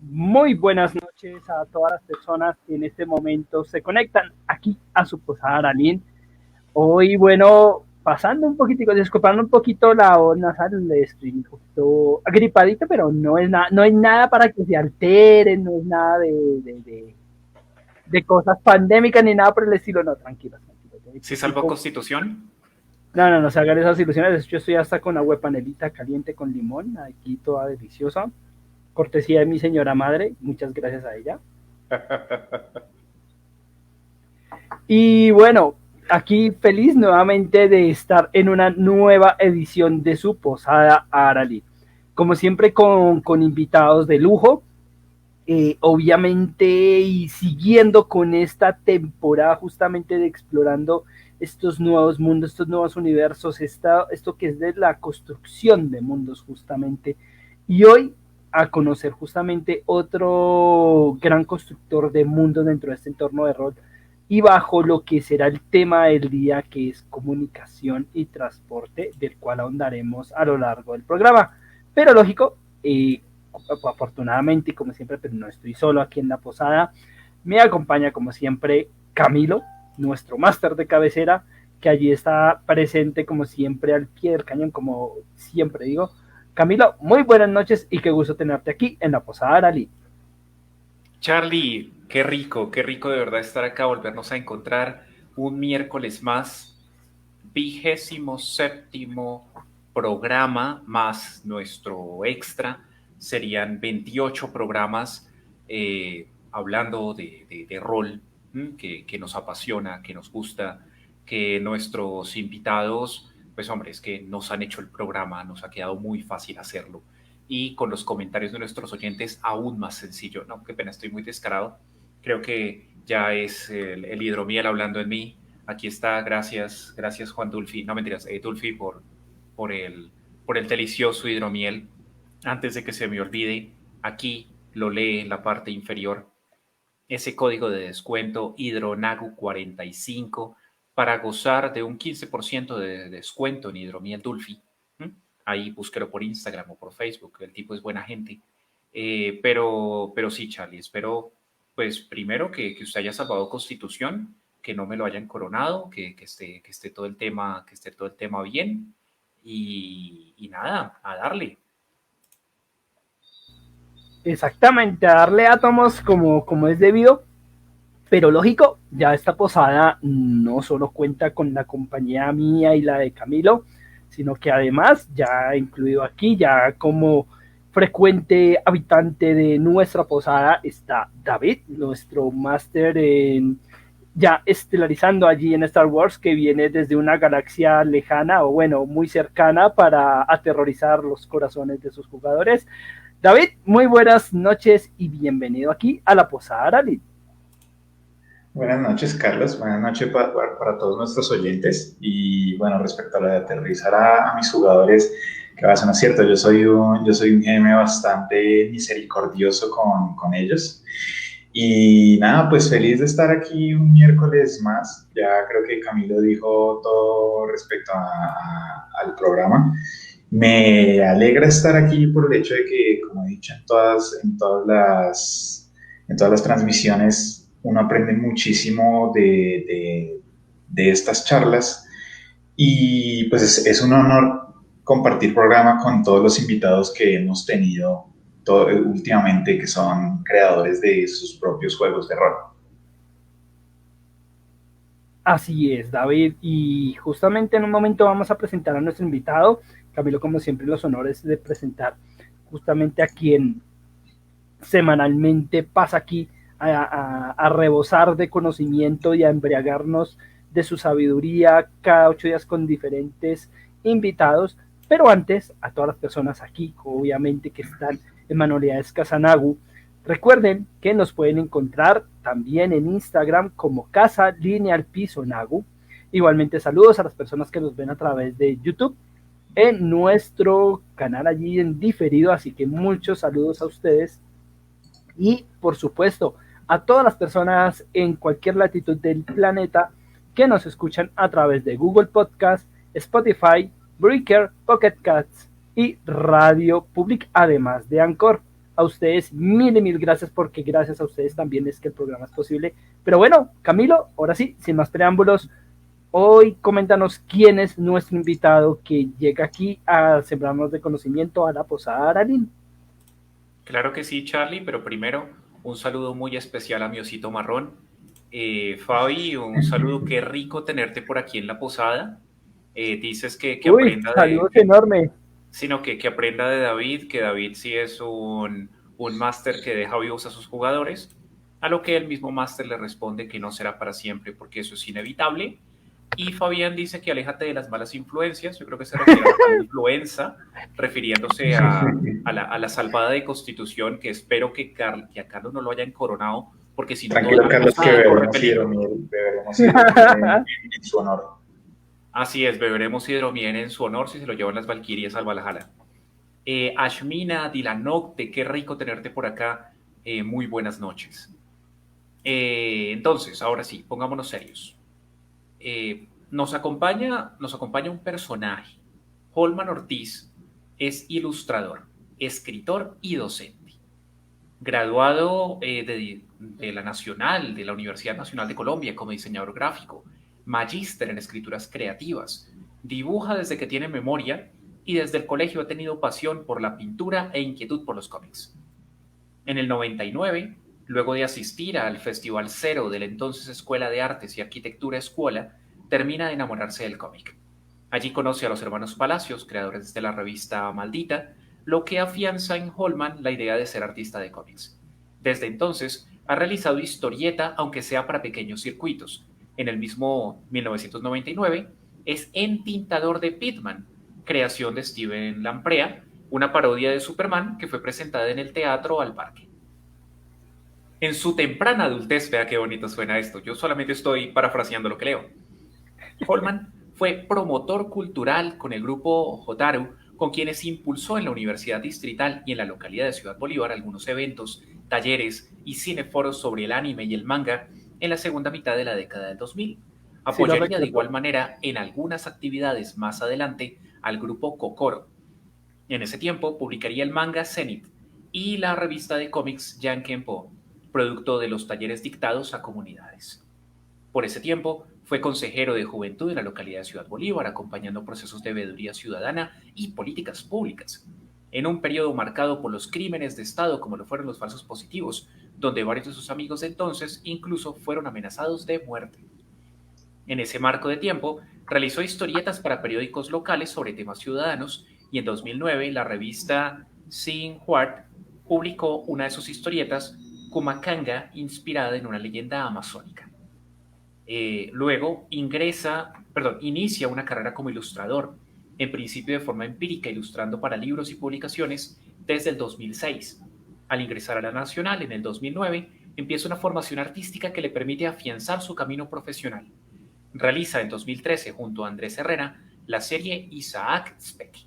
Muy buenas noches a todas las personas que en este momento se conectan aquí a su posada Aralín. Hoy, bueno, pasando un poquitico, disculpando un poquito la voz nasal, estoy un poquito agripadito, pero no es nada para que se alteren, no es nada de cosas pandémicas ni nada por el estilo, no, tranquilos, tranquilos. De hecho, ¿Sí estoy salvó con... Constitución? No se hagan esas ilusiones, yo estoy hasta con agua panelita caliente con limón, aquí toda deliciosa, cortesía de mi señora madre, muchas gracias a ella. Y bueno, aquí feliz nuevamente de estar en una nueva edición de su Posada Arali. Como siempre con invitados de lujo, obviamente y siguiendo con esta temporada justamente de explorando estos nuevos mundos, estos nuevos universos, esto que es de la construcción de mundos justamente. Y hoy a conocer justamente otro gran constructor de mundos dentro de este entorno de rol y bajo lo que será el tema del día, que es comunicación y transporte, del cual ahondaremos a lo largo del programa. Pero lógico, afortunadamente, como siempre, pero no estoy solo aquí en la posada, me acompaña como siempre Camilo, nuestro máster de cabecera, que allí está presente como siempre al pie del cañón, como siempre digo. Camilo, muy buenas noches y qué gusto tenerte aquí en la posada Arali. Charlie, qué rico de verdad estar acá, volvernos a encontrar un miércoles más, 27º programa más nuestro extra. Serían 28 programas hablando de rol, que nos apasiona, que nos gusta, que nuestros invitados, pues hombre, es que nos han hecho el programa, nos ha quedado muy fácil hacerlo y con los comentarios de nuestros oyentes aún más sencillo. No, qué pena, estoy muy descarado. Creo que ya es el hidromiel hablando en mí. Aquí está, gracias Juan Dulfi, no mentiras, Dulfi por el, por el delicioso hidromiel. Antes de que se me olvide, aquí lo lee en la parte inferior ese código de descuento Hidronagu45 para gozar de un 15% de descuento en hidromiel Dulfi. ¿Mm? Ahí búsquelo por Instagram o por Facebook, el tipo es buena gente. Pero sí, Charlie, espero, pues primero que usted haya salvado Constitución, que no me lo hayan coronado, que esté todo el tema, que esté todo el tema bien. Y nada, a darle. Exactamente, a darle átomos como es debido, pero lógico, ya esta posada no solo cuenta con la compañía mía y la de Camilo, sino que además ya incluido aquí, ya como frecuente habitante de nuestra posada está David, nuestro máster en ya estelarizando allí en Star Wars, que viene desde una galaxia lejana o bueno, muy cercana para aterrorizar los corazones de sus jugadores. David, muy buenas noches y bienvenido aquí a la Posada Arali. Buenas noches, Carlos. Buenas noches para todos nuestros oyentes. Y bueno, respecto a lo de aterrizar a mis jugadores, que va a ser no es cierto, yo soy un GM bastante misericordioso con ellos. Y nada, pues feliz de estar aquí un miércoles más. Ya creo que Camilo dijo todo respecto al programa. Me alegra estar aquí por el hecho de que, como he dicho en todas las transmisiones, uno aprende muchísimo de estas charlas y pues es un honor compartir programa con todos los invitados que hemos tenido últimamente, que son creadores de sus propios juegos de rol. Así es, David. Y justamente en un momento vamos a presentar a nuestro invitado. Camilo, como siempre, los honores de presentar justamente a quien semanalmente pasa aquí a rebosar de conocimiento y a embriagarnos de su sabiduría cada 8 días con diferentes invitados. Pero antes, a todas las personas aquí, obviamente que están en Manualidades Casanagu, recuerden que nos pueden encontrar también en Instagram como Casa Lineal Piso Nagu. Igualmente saludos a las personas que nos ven a través de YouTube en nuestro canal allí en diferido, así que muchos saludos a ustedes y por supuesto a todas las personas en cualquier latitud del planeta que nos escuchan a través de Google Podcast, Spotify, Breaker, Pocket Cats y Radio Public, además de Anchor. a ustedes mil gracias, porque gracias a ustedes también es que el programa es posible. Pero bueno, Camilo, ahora sí, sin más preámbulos, hoy coméntanos quién es nuestro invitado que llega aquí a sembrarnos de conocimiento a la Posada Ararín. Claro que sí, Charlie, pero primero un saludo muy especial a mi osito marrón. Fabi, un saludo, qué rico tenerte por aquí en la Posada. Dices que Uy, aprenda saludos enorme. sino que aprenda de David, que David sí es un máster que deja vivos a sus jugadores, a lo que el mismo máster le responde que no será para siempre porque eso es inevitable. Y Fabián dice que aléjate de las malas influencias, yo creo que se refiere a la mala influenza, refiriéndose a la salvada de Constitución, que espero que a Carlos no lo hayan coronado, porque si no Tranquilo, toda la Carlos, que posada corre beberemos peligro. hidromiel en su honor. Así es, beberemos hidromiel en su honor si se lo llevan las Valquirias al Valhalla. Ashmina Dilanocte, qué rico tenerte por acá. Muy buenas noches. Entonces, ahora sí, pongámonos serios. Nos acompaña un personaje. Holman Ortiz es ilustrador, escritor y docente. Graduado de la Nacional, de la Universidad Nacional de Colombia como diseñador gráfico, magíster en escrituras creativas, dibuja desde que tiene memoria y desde el colegio ha tenido pasión por la pintura e inquietud por los cómics. En el 99, luego de asistir al Festival Cero de la entonces Escuela de Artes y Arquitectura Escuela, termina de enamorarse del cómic. Allí conoce a los hermanos Palacios, creadores de la revista Maldita, lo que afianza en Holman la idea de ser artista de cómics. Desde entonces, ha realizado historieta, aunque sea para pequeños circuitos. En el mismo 1999, es entintador de Pitman, creación de Steven Lamprea, una parodia de Superman que fue presentada en el Teatro al Parque. En su temprana adultez, vea qué bonito suena esto, yo solamente estoy parafraseando lo que leo. Holman fue promotor cultural con el grupo Jotaru, con quienes impulsó en la Universidad Distrital y en la localidad de Ciudad Bolívar algunos eventos, talleres y cineforos sobre el anime y el manga en la segunda mitad de la década del 2000. Apoyaría de igual manera en algunas actividades más adelante al grupo Kokoro. En ese tiempo publicaría el manga Zenith y la revista de cómics Yankenpo, producto de los talleres dictados a comunidades. Por ese tiempo, fue consejero de juventud en la localidad de Ciudad Bolívar, acompañando procesos de veeduría ciudadana y políticas públicas. En un periodo marcado por los crímenes de Estado, como lo fueron los falsos positivos, donde varios de sus amigos de entonces incluso fueron amenazados de muerte. En ese marco de tiempo, realizó historietas para periódicos locales sobre temas ciudadanos y en 2009 la revista Seeing Huart publicó una de sus historietas, Kumakanga, inspirada en una leyenda amazónica. Luego inicia una carrera como ilustrador, en principio de forma empírica, ilustrando para libros y publicaciones desde el 2006. Al ingresar a la Nacional en el 2009, empieza una formación artística que le permite afianzar su camino profesional. Realiza en 2013, junto a Andrés Herrera, la serie Isaac Speck.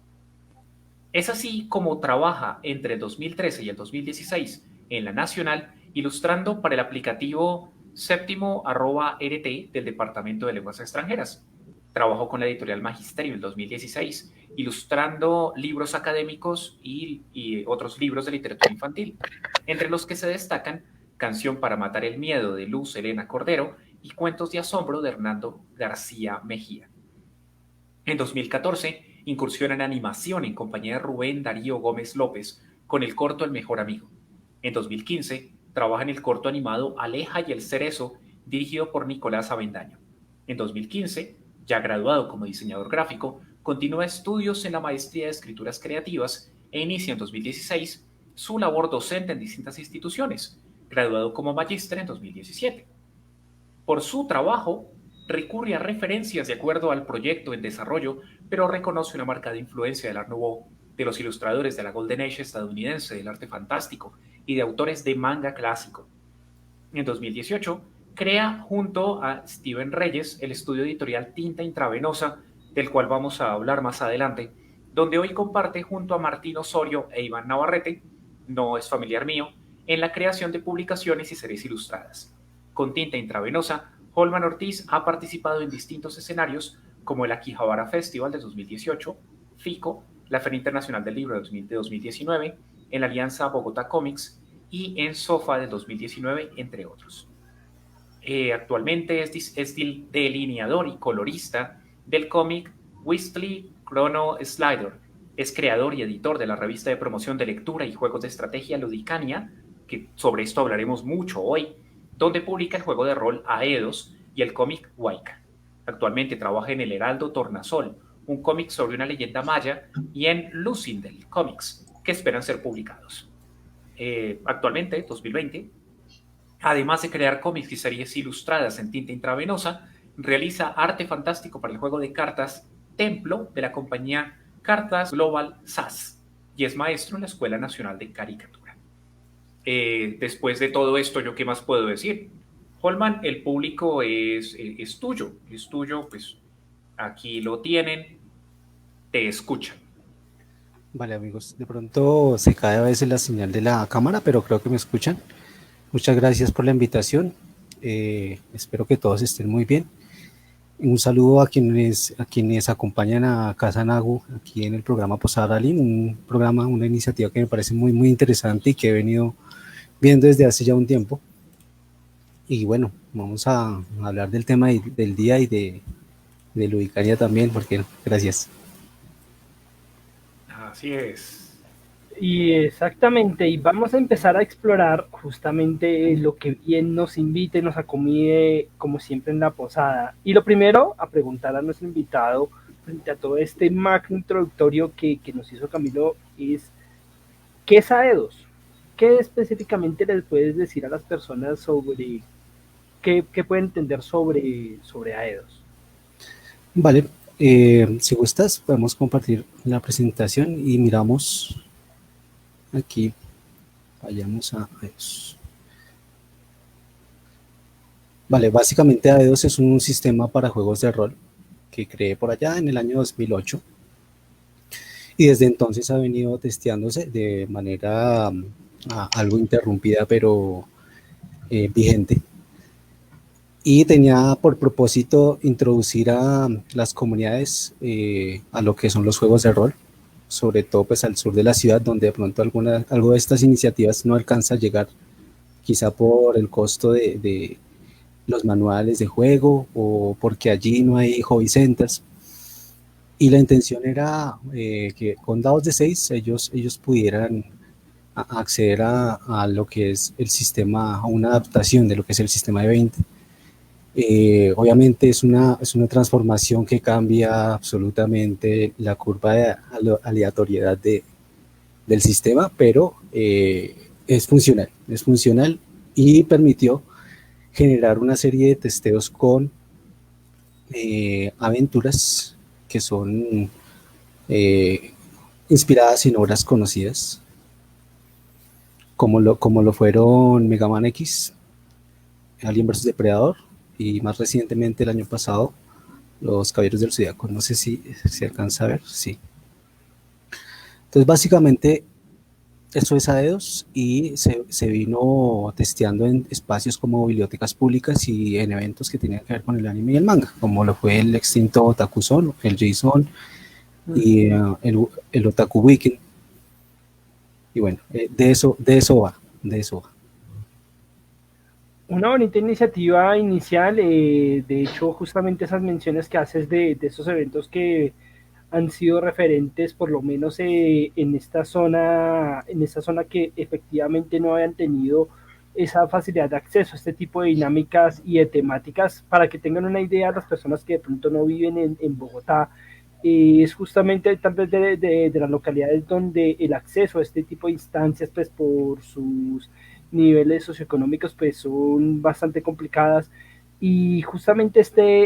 Es así como trabaja entre el 2013 y el 2016 en la Nacional, ilustrando para el aplicativo séptimo@RT del Departamento de Lenguas Extranjeras. Trabajó con la editorial Magisterio en el 2016, ilustrando libros académicos y otros libros de literatura infantil, entre los que se destacan Canción para matar el miedo de Luz Helena Cordero y Cuentos de asombro de Hernando García Mejía. En 2014, incursiona en animación en compañía de Rubén Darío Gómez López con el corto El Mejor Amigo. En 2015, trabaja en el corto animado Aleja y el Cerezo, dirigido por Nicolás Avendaño. En 2015, ya graduado como diseñador gráfico, continúa estudios en la maestría de escrituras creativas e inicia en 2016 su labor docente en distintas instituciones, graduado como magíster en 2017. Por su trabajo, recurre a referencias de acuerdo al proyecto en desarrollo, pero reconoce una marcada influencia del Art Nouveau, de los ilustradores de la Golden Age estadounidense del arte fantástico y de autores de manga clásico. En 2018, crea junto a Steven Reyes el estudio editorial Tinta Intravenosa, del cual vamos a hablar más adelante, donde hoy comparte junto a Martín Osorio e Iván Navarrete, no es familiar mío, en la creación de publicaciones y series ilustradas. Con Tinta Intravenosa, Holman Ortiz ha participado en distintos escenarios como el Akihabara Festival de 2018, FICO, la Feria Internacional del Libro de 2019 en la alianza Bogotá Comics y en SOFA del 2019, entre otros. Actualmente es delineador y colorista del cómic Weasley Chrono Slider. Es creador y editor de la revista de promoción de lectura y juegos de estrategia Ludicania, que sobre esto hablaremos mucho hoy, donde publica el juego de rol Aedos y el cómic Waika. Actualmente trabaja en El Heraldo Tornasol, un cómic sobre una leyenda maya, y en Lucindel Comics, que esperan ser publicados. Actualmente, 2020, además de crear cómics y series ilustradas en tinta intravenosa, realiza arte fantástico para el juego de cartas Templo de la compañía Cartas Global SAS y es maestro en la Escuela Nacional de Caricatura. Después de todo esto, ¿yo qué más puedo decir? Holman, el público es tuyo, pues aquí lo tienen, te escuchan. Vale, amigos, de pronto se cae a veces la señal de la cámara, pero creo que me escuchan. Muchas gracias por la invitación. Espero que todos estén muy bien. Un saludo a quienes acompañan a Casa Nagu aquí en el programa Posada Lin, una iniciativa que me parece muy, muy interesante y que he venido viendo desde hace ya un tiempo. Y bueno, vamos a hablar del tema del día y de Ludicania también, porque gracias. Así es. Y exactamente, y vamos a empezar a explorar justamente lo que bien nos invite, nos acomide, como siempre en la posada. Y lo primero, a preguntar a nuestro invitado, frente a todo este macro introductorio que nos hizo Camilo, es, ¿qué es Aedos? ¿Qué específicamente les puedes decir a las personas sobre qué pueden entender sobre Aedos? Vale, si gustas, podemos compartir la presentación y miramos aquí. Vayamos a Aedos. Vale, básicamente Aedos es un sistema para juegos de rol que creé por allá en el año 2008 y desde entonces ha venido testeándose de manera algo interrumpida pero vigente, y tenía por propósito introducir a las comunidades a lo que son los juegos de rol, sobre todo pues al sur de la ciudad, donde de pronto algo de estas iniciativas no alcanza a llegar, quizá por el costo de los manuales de juego o porque allí no hay hobby centers. Y la intención era que con dados de 6 ellos pudieran acceder a lo que es el sistema, a una adaptación de lo que es el sistema de 20. Obviamente es una transformación que cambia absolutamente la curva de aleatoriedad del sistema, pero es funcional y permitió generar una serie de testeos con aventuras que son inspiradas en obras conocidas, como lo fueron Mega Man X, Alien vs Depredador, y más recientemente el año pasado Los Caballeros del Zodiaco. No sé si alcanza a ver, sí. Entonces básicamente eso es Aedos, y se vino testeando en espacios como bibliotecas públicas y en eventos que tenían que ver con el anime y el manga, como lo fue el extinto Otaku-zone, el J-Zone y el Otaku Weekend. Y bueno, de eso va. Una bonita iniciativa inicial, de hecho justamente esas menciones que haces de esos eventos que han sido referentes por lo menos en esta zona que efectivamente no habían tenido esa facilidad de acceso a este tipo de dinámicas y de temáticas. Para que tengan una idea, las personas que de pronto no viven en Bogotá, es justamente tal vez de las localidades donde el acceso a este tipo de instancias, pues por sus niveles socioeconómicos, pues son bastante complicadas, y justamente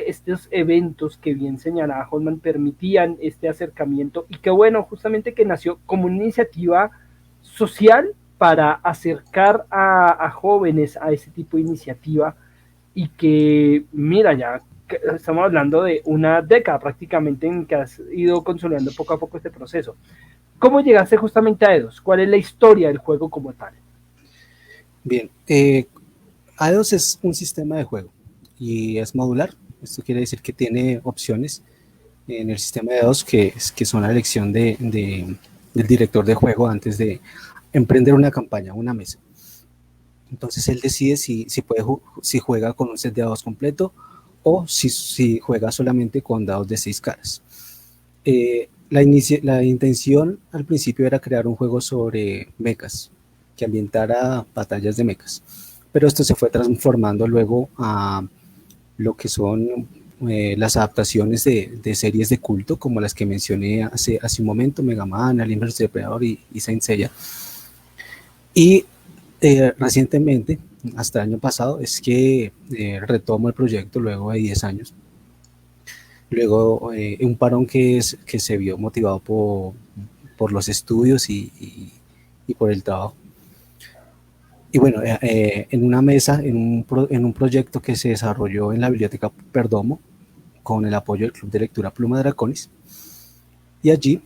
estos eventos que bien señalaba Holman permitían este acercamiento, y qué bueno justamente que nació como una iniciativa social para acercar a jóvenes a ese tipo de iniciativa, y que mira, ya estamos hablando de una década prácticamente en que has ido consolidando poco a poco este proceso. ¿Cómo llegaste justamente a Aedos? ¿Cuál es la historia del juego como tal? Bien, Aedos es un sistema de juego y es modular. Esto quiere decir que tiene opciones en el sistema de Aedos que son la elección del director de juego antes de emprender una campaña, una mesa. Entonces él decide si juega con un set de dados completo o si juega solamente con dados de 6 caras. La intención al principio era crear un juego sobre mechas, que ambientara batallas de mechas, pero esto se fue transformando luego a lo que son las adaptaciones de series de culto, como las que mencioné hace un momento, Mega Man, Alien vs Depredador y Saint Seiya. Y recientemente, hasta el año pasado, es que retomo el proyecto luego de 10 años. Luego un parón que se vio motivado por los estudios y por el trabajo. Y bueno, en una mesa, en un proyecto que se desarrolló en la biblioteca Perdomo, con el apoyo del Club de Lectura Pluma Draconis, y allí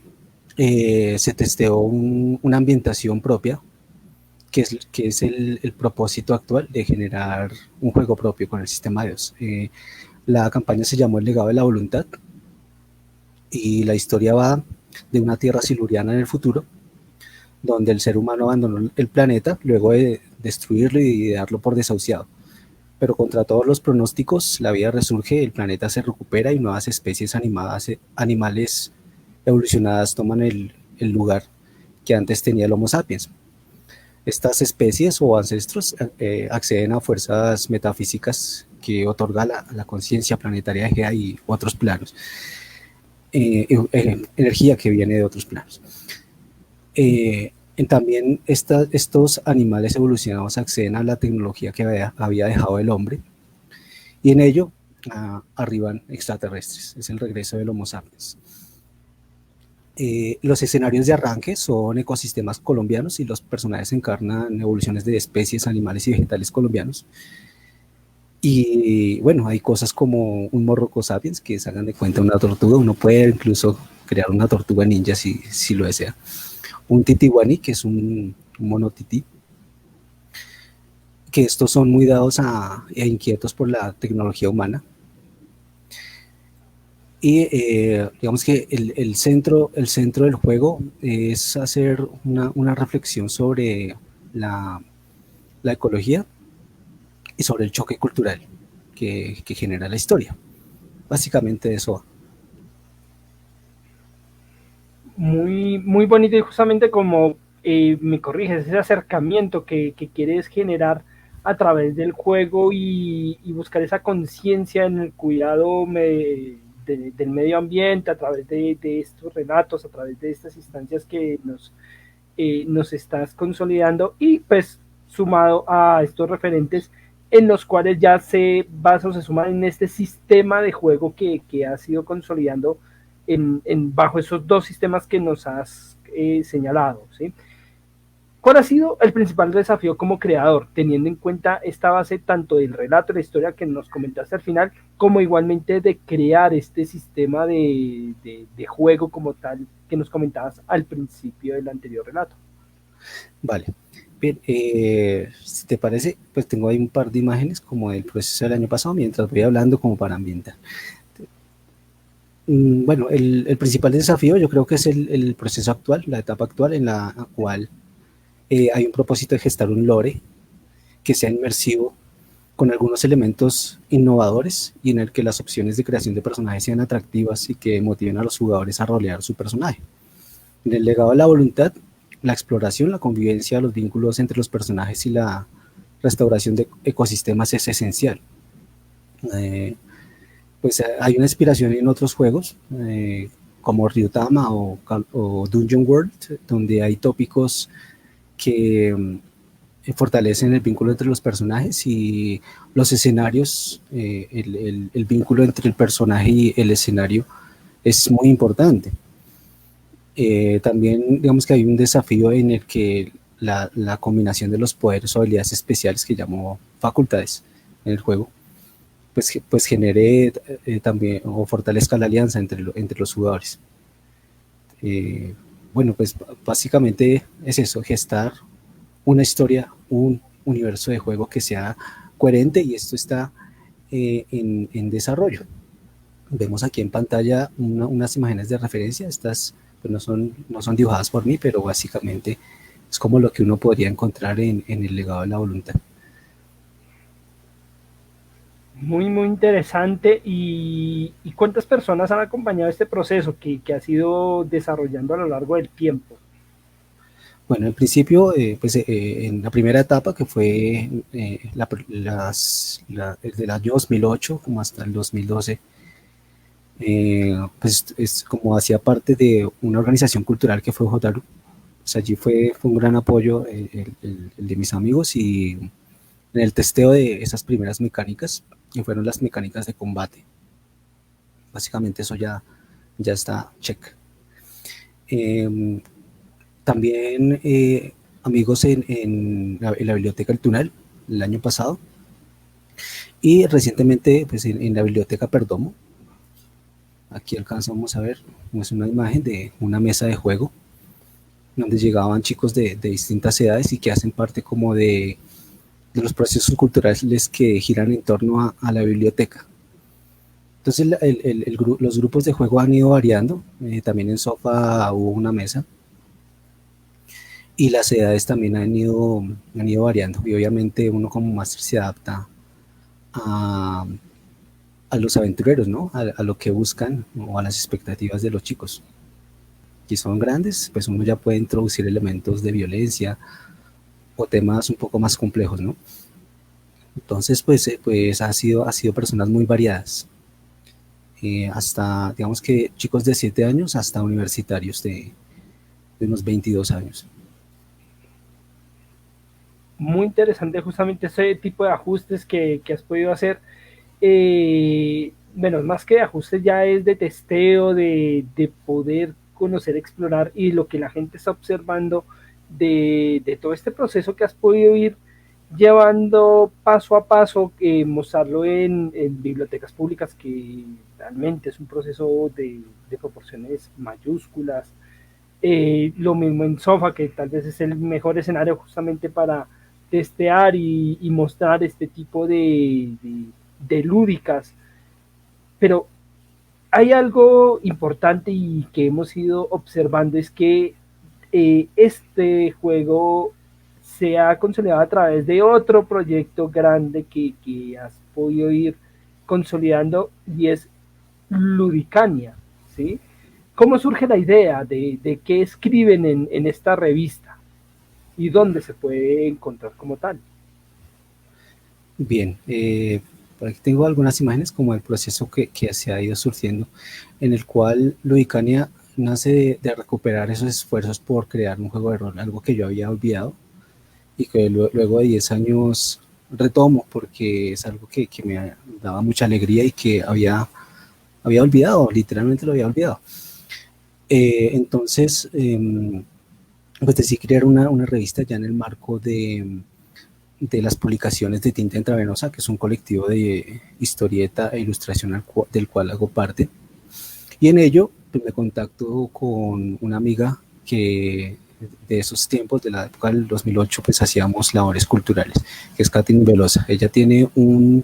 se testeó una ambientación propia, que es el propósito actual de generar un juego propio con el sistema DOS. La campaña se llamó El legado de la voluntad, y la historia va de una tierra siluriana en el futuro, donde el ser humano abandonó el planeta luego de destruirlo y de darlo por desahuciado. Pero contra todos los pronósticos, la vida resurge, el planeta se recupera y nuevas especies animales evolucionadas toman el lugar que antes tenía el Homo sapiens. Estas especies o ancestros acceden a fuerzas metafísicas que otorga la conciencia planetaria de Gea y otros planos. Energía que viene de otros planos. También estos animales evolucionados acceden a la tecnología que había dejado el hombre, y en ello arriban extraterrestres. Es el regreso del Homo sapiens. Los escenarios de arranque son ecosistemas colombianos y los personajes encarnan evoluciones de especies animales y vegetales colombianos. Y bueno, hay cosas como un morroco sapiens, que se hagan de cuenta una tortuga. Uno puede incluso crear una tortuga ninja si lo desea. Un titiwani, que es un mono tití, que estos son muy dados e inquietos por la tecnología humana. Y digamos que el centro del juego es hacer una reflexión sobre la ecología y sobre el choque cultural que genera la historia. Básicamente eso va. Muy, muy bonito, y justamente como me corriges, ese acercamiento que quieres generar a través del juego y buscar esa conciencia en el cuidado del medio ambiente a través de estos relatos, a través de estas instancias que nos estás consolidando, y pues sumado a estos referentes en los cuales ya se basa o se suma en este sistema de juego que has ido consolidando bajo esos dos sistemas que nos has señalado, ¿sí? ¿Cuál ha sido el principal desafío como creador, teniendo en cuenta esta base tanto del relato, la historia que nos comentaste al final, como igualmente de crear este sistema de juego como tal que nos comentabas al principio del anterior relato? Vale. Bien, si te parece, pues tengo ahí un par de imágenes como del proceso del año pasado, mientras voy hablando como para ambientar. Bueno, el principal desafío yo creo que es el proceso actual, la etapa actual en la cual hay un propósito de gestar un lore que sea inmersivo, con algunos elementos innovadores y en el que las opciones de creación de personajes sean atractivas y que motiven a los jugadores a rolear su personaje. En el legado de la voluntad, la exploración, la convivencia, los vínculos entre los personajes y la restauración de ecosistemas es esencial. Pues hay una inspiración en otros juegos, como Ryutama o Dungeon World, donde hay tópicos que fortalecen el vínculo entre los personajes y los escenarios. El vínculo entre el personaje y el escenario es muy importante. También digamos que hay un desafío en el que la combinación de los poderes o habilidades especiales, que llamo facultades en el juego, pues genere también o fortalezca la alianza entre los jugadores. Bueno, pues básicamente es eso, gestar una historia, un universo de juego que sea coherente, y esto está en desarrollo. Vemos aquí en pantalla unas imágenes de referencia. Estas pues no son dibujadas por mí, pero básicamente Es como lo que uno podría encontrar en el legado de la voluntad. Muy, muy interesante. ¿Y cuántas personas han acompañado este proceso que ha sido desarrollando a lo largo del tiempo? Bueno, en principio, pues en la primera etapa, que fue desde el año 2008 como hasta el 2012, pues es como hacía parte de una organización cultural que fue Jotaru. Pues allí fue un gran apoyo el de mis amigos, y en el testeo de esas primeras mecánicas, que fueron las mecánicas de combate. Básicamente eso ya está check. También amigos en la biblioteca El Túnel el año pasado, y recientemente pues en la biblioteca Perdomo. Aquí alcanzamos a ver, es una imagen de una mesa de juego donde llegaban chicos de distintas edades y que hacen parte como de los procesos culturales que giran en torno a la biblioteca. Entonces los grupos de juego han ido variando, también en Sofa hubo una mesa, y las edades también han ido variando, y obviamente uno como máster se adapta a los aventureros, ¿no? A lo que buscan o a las expectativas de los chicos. Si son grandes, pues uno ya puede introducir elementos de violencia o temas un poco más complejos, ¿no? Entonces, pues ha sido personas muy variadas, hasta, digamos que chicos de 7 años hasta universitarios de unos 22 años. Muy interesante justamente ese tipo de ajustes que has podido hacer. Bueno, más que de ajustes ya es de testeo, de poder conocer, explorar, y lo que la gente está observando de todo este proceso que has podido ir llevando paso a paso, mostrarlo en bibliotecas públicas, que realmente es un proceso de proporciones mayúsculas. Lo mismo en Sofa, que tal vez es el mejor escenario justamente para testear y mostrar este tipo de lúdicas. Pero hay algo importante y que hemos ido observando, es que este juego se ha consolidado a través de otro proyecto grande que has podido ir consolidando, y es Ludicania, ¿sí? ¿Cómo surge la idea de qué escriben en esta revista y dónde se puede encontrar como tal? Bien, por aquí tengo algunas imágenes como el proceso que se ha ido surgiendo, en el cual Ludicania nace de recuperar esos esfuerzos por crear un juego de rol, algo que yo había olvidado y que luego de 10 años retomo, porque es algo que me daba mucha alegría y que había olvidado, literalmente lo había olvidado. Entonces, pues decidí crear una revista ya en el marco de las publicaciones de Tinta Intravenosa, que es un colectivo de historieta e ilustración del cual hago parte. Y en ello pues, me contacto con una amiga que de esos tiempos, de la época del 2008, pues hacíamos labores culturales, que es Katrin Velosa. Ella tiene un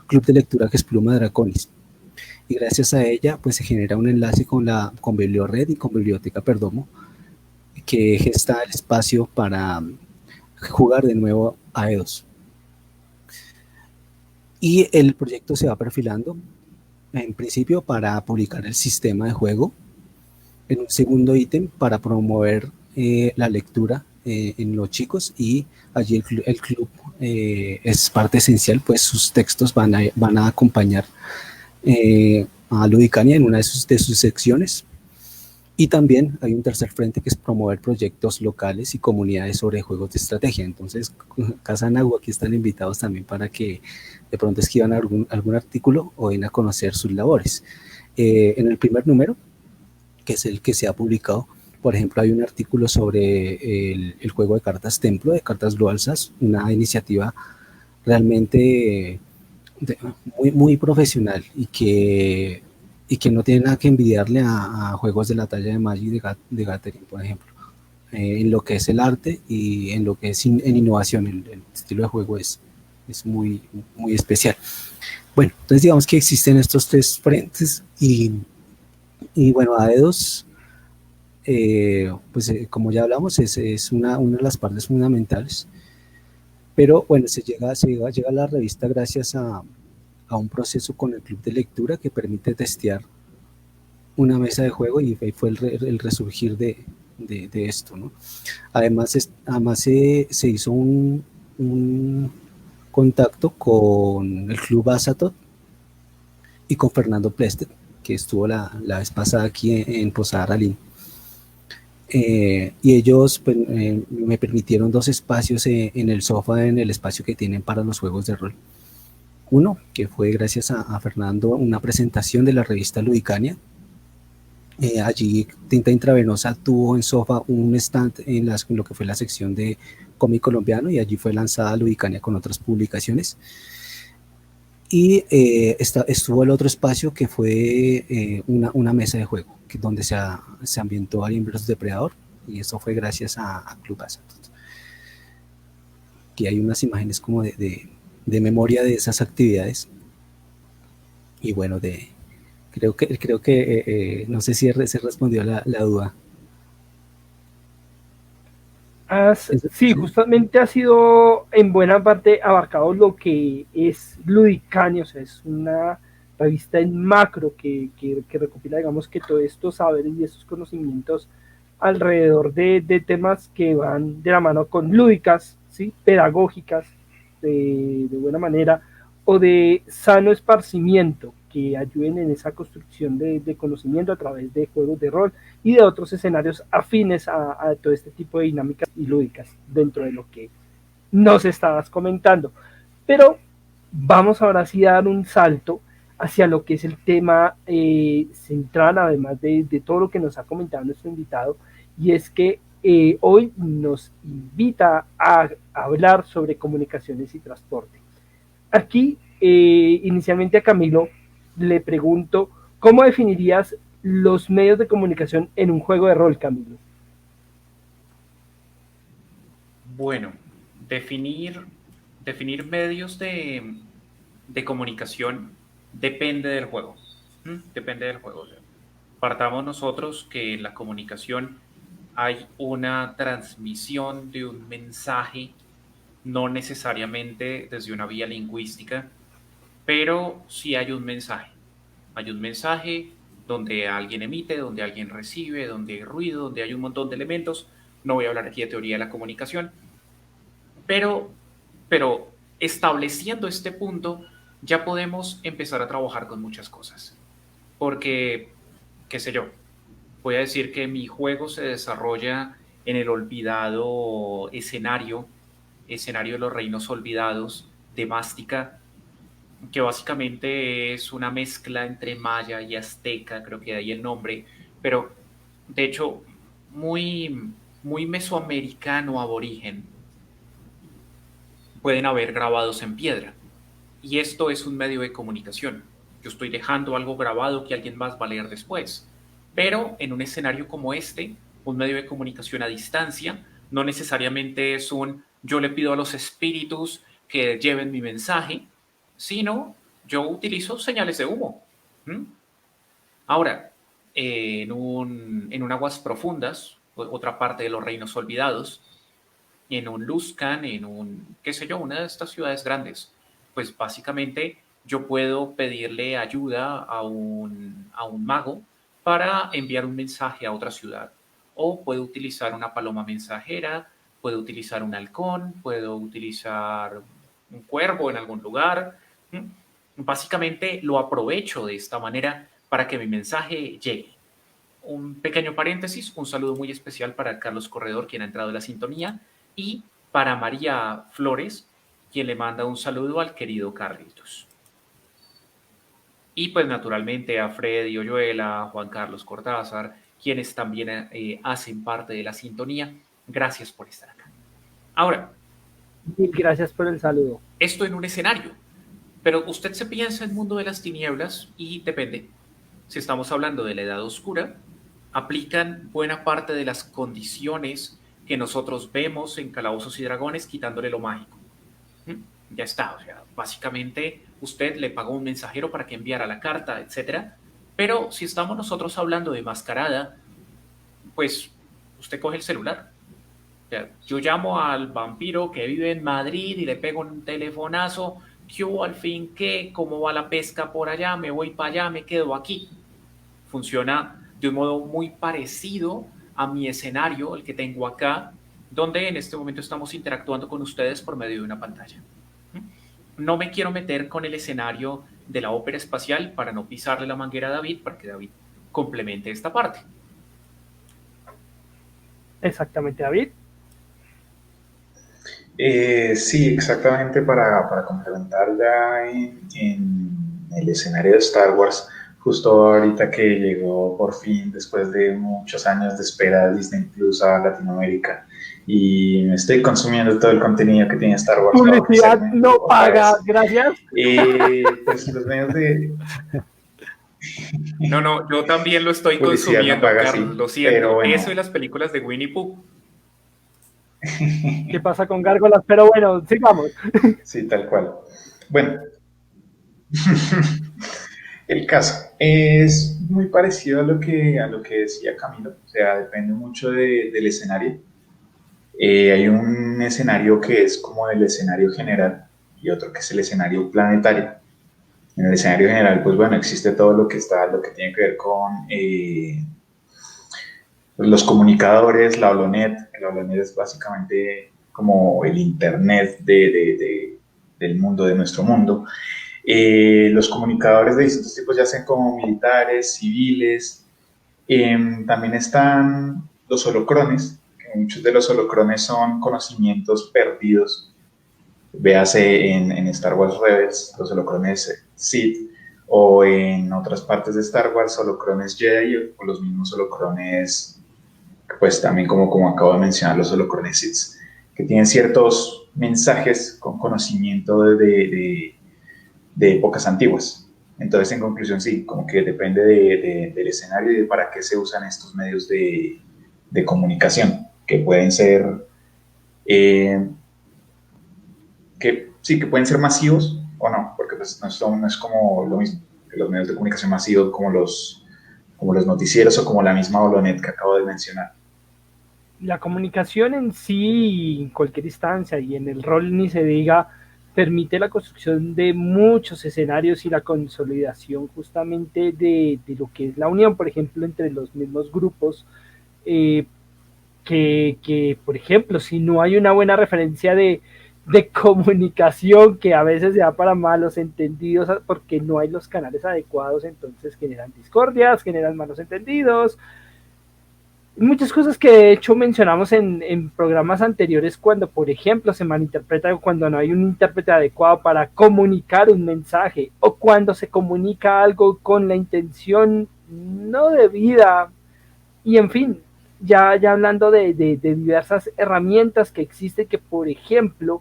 club de lectura que es Pluma Draconis, y gracias a ella pues se genera un enlace con Bibliored y con Biblioteca Perdomo, que gesta el espacio para jugar de nuevo a E2. Y el proyecto se va perfilando, en principio para publicar el sistema de juego, en un segundo ítem para promover la lectura en los chicos, y allí el club es parte esencial, pues sus textos van a acompañar a Ludicania en una de sus secciones. Y también hay un tercer frente, que es promover proyectos locales y comunidades sobre juegos de estrategia. Entonces, Casa Nagu, aquí están invitados también para que de pronto escriban algún artículo o den a conocer sus labores. En el primer número, que es el que se ha publicado, por ejemplo, hay un artículo sobre el juego de cartas Templo, de cartas Global SAS, una iniciativa realmente muy, muy profesional y que no tiene nada que envidiarle a juegos de la talla de Magic de Gathering, por ejemplo, en lo que es el arte y en lo que es en innovación. El estilo de juego es muy, muy especial. Bueno, entonces digamos que existen estos tres frentes, y bueno, AE2 pues como ya hablamos, es una de las partes fundamentales. Pero bueno, llega a la revista gracias a un proceso con el club de lectura que permite testear una mesa de juego, y fue el resurgir de esto, ¿no? Además se hizo un contacto con el club Azatoth y con Fernando Plested, que estuvo la vez pasada aquí en Posada Ralín. Y ellos pues, me permitieron 2 espacios en el sofá, en el espacio que tienen para los juegos de rol. Uno, que fue gracias a Fernando, una presentación de la revista Ludicania. Allí Tinta Intravenosa tuvo en sofá un stand en lo que fue la sección de cómic colombiano, y allí fue lanzada Ludicania con otras publicaciones. Y estuvo el otro espacio que fue una mesa de juego, donde se ambientó Alien vs Depredador, y eso fue gracias a Club Azatoth. Aquí hay unas imágenes como de memoria de esas actividades. Y bueno, creo que no sé si se respondió la duda. Sí, justamente ha sido en buena parte abarcado lo que es Ludicania, o sea, es una revista en macro que recopila, digamos, que todos estos saberes y estos conocimientos alrededor de temas que van de la mano con lúdicas, ¿sí? Pedagógicas, de buena manera, o de sano esparcimiento, que ayuden en esa construcción de conocimiento a través de juegos de rol y de otros escenarios afines a todo este tipo de dinámicas y lúdicas dentro de lo que nos estabas comentando. Pero vamos ahora sí a dar un salto hacia lo que es el tema central, además de todo lo que nos ha comentado nuestro invitado, y es que hoy nos invita a hablar sobre comunicaciones y transporte. Aquí, inicialmente a Camilo le pregunto, ¿cómo definirías los medios de comunicación en un juego de rol, Camilo? Bueno, definir medios de comunicación depende del juego. Depende del juego. O sea, partamos nosotros que en la comunicación hay una transmisión de un mensaje, no necesariamente desde una vía lingüística, pero sí hay un mensaje. Hay un mensaje donde alguien emite, donde alguien recibe, donde hay ruido, donde hay un montón de elementos. No voy a hablar aquí de teoría de la comunicación, pero estableciendo este punto ya podemos empezar a trabajar con muchas cosas. Porque, qué sé yo, voy a decir que mi juego se desarrolla en el olvidado escenario de los reinos olvidados de Mástica, que básicamente es una mezcla entre maya y azteca, creo que de ahí el nombre, pero de hecho muy mesoamericano aborigen. Pueden haber grabados en piedra. Y esto es un medio de comunicación. Yo estoy dejando algo grabado que alguien más va a leer después. Pero en un escenario como este, un medio de comunicación a distancia, no necesariamente es yo le pido a los espíritus que lleven mi mensaje, sino yo utilizo señales de humo. Ahora, en aguas profundas, otra parte de los reinos olvidados, en un Luzcan, qué sé yo, una de estas ciudades grandes, pues básicamente yo puedo pedirle ayuda a un mago para enviar un mensaje a otra ciudad. O puedo utilizar una paloma mensajera, puedo utilizar un halcón, puedo utilizar un cuervo en algún lugar. Básicamente lo aprovecho de esta manera para que mi mensaje llegue. Un pequeño paréntesis, un saludo muy especial para Carlos Corredor, quien ha entrado en la sintonía, y para María Flores, quien le manda un saludo al querido Carlitos. Y pues naturalmente a Freddy Oyuela, a Juan Carlos Cortázar, quienes también hacen parte de la sintonía. Gracias por estar acá. Ahora. Mil gracias por el saludo. Esto en un escenario, pero usted se piensa en el mundo de las tinieblas y depende. Si estamos hablando de la Edad Oscura, aplican buena parte de las condiciones que nosotros vemos en Calabozos y Dragones, quitándole lo mágico. Ya está, o sea, básicamente usted le pagó un mensajero para que enviara la carta, etc. Pero si estamos nosotros hablando de mascarada, pues usted coge el celular. O sea, yo llamo al vampiro que vive en Madrid y le pego un telefonazo. ¿Qué hubo al fin? ¿Qué? ¿Cómo va la pesca por allá? Me voy para allá, me quedo aquí. Funciona de un modo muy parecido a mi escenario, el que tengo acá, donde en este momento estamos interactuando con ustedes por medio de una pantalla. No me quiero meter con el escenario de la ópera espacial para no pisarle la manguera a David, para que David complemente esta parte. Exactamente, David. Sí, exactamente para complementar ya en el escenario de Star Wars, justo ahorita que llegó por fin, después de muchos años de espera, Disney Plus a Latinoamérica, y me estoy consumiendo todo el contenido que tiene Star Wars. Publicidad no paga, gracias. Pues los medios de... No, yo también lo estoy consumiendo, no paga, Carlos, sí, lo siento. Bueno. Eso y las películas de Winnie Pooh. ¿Qué pasa con gárgolas? Pero bueno, sigamos. Sí, tal cual. Bueno, el caso es muy parecido a lo que decía Camilo, o sea, depende mucho del escenario. Hay un escenario que es como el escenario general y otro que es el escenario planetario. En el escenario general, pues bueno, existe todo lo que tiene que ver con los comunicadores, la Holonet. El Holonet es básicamente como el internet del mundo, de nuestro mundo. Los comunicadores de distintos tipos, ya sean como militares, civiles. También están los holocrones, que muchos de los holocrones son conocimientos perdidos. Véase en Star Wars Rebels, los holocrones Sith, o en otras partes de Star Wars, holocrones Jedi, o los mismos holocrones, pues también como acabo de mencionar, los holocrones Sith, que tienen ciertos mensajes con conocimiento de épocas antiguas. Entonces, en conclusión, sí, como que depende del escenario y de para qué se usan estos medios de comunicación, que pueden ser... que pueden ser masivos o no, porque pues no es como lo mismo que los medios de comunicación masivos como los noticieros o como la misma Holonet que acabo de mencionar. La comunicación en sí, en cualquier instancia y en el rol ni se diga, permite la construcción de muchos escenarios y la consolidación justamente de lo que es la unión, por ejemplo, entre los mismos grupos, que, por ejemplo, si no hay una buena referencia de comunicación, que a veces se da para malos entendidos porque no hay los canales adecuados, entonces generan discordias, generan malos entendidos, muchas cosas que de hecho mencionamos en programas anteriores, cuando por ejemplo se malinterpreta, cuando no hay un intérprete adecuado para comunicar un mensaje, o cuando se comunica algo con la intención no debida, y en fin, ya hablando de diversas herramientas que existen, que por ejemplo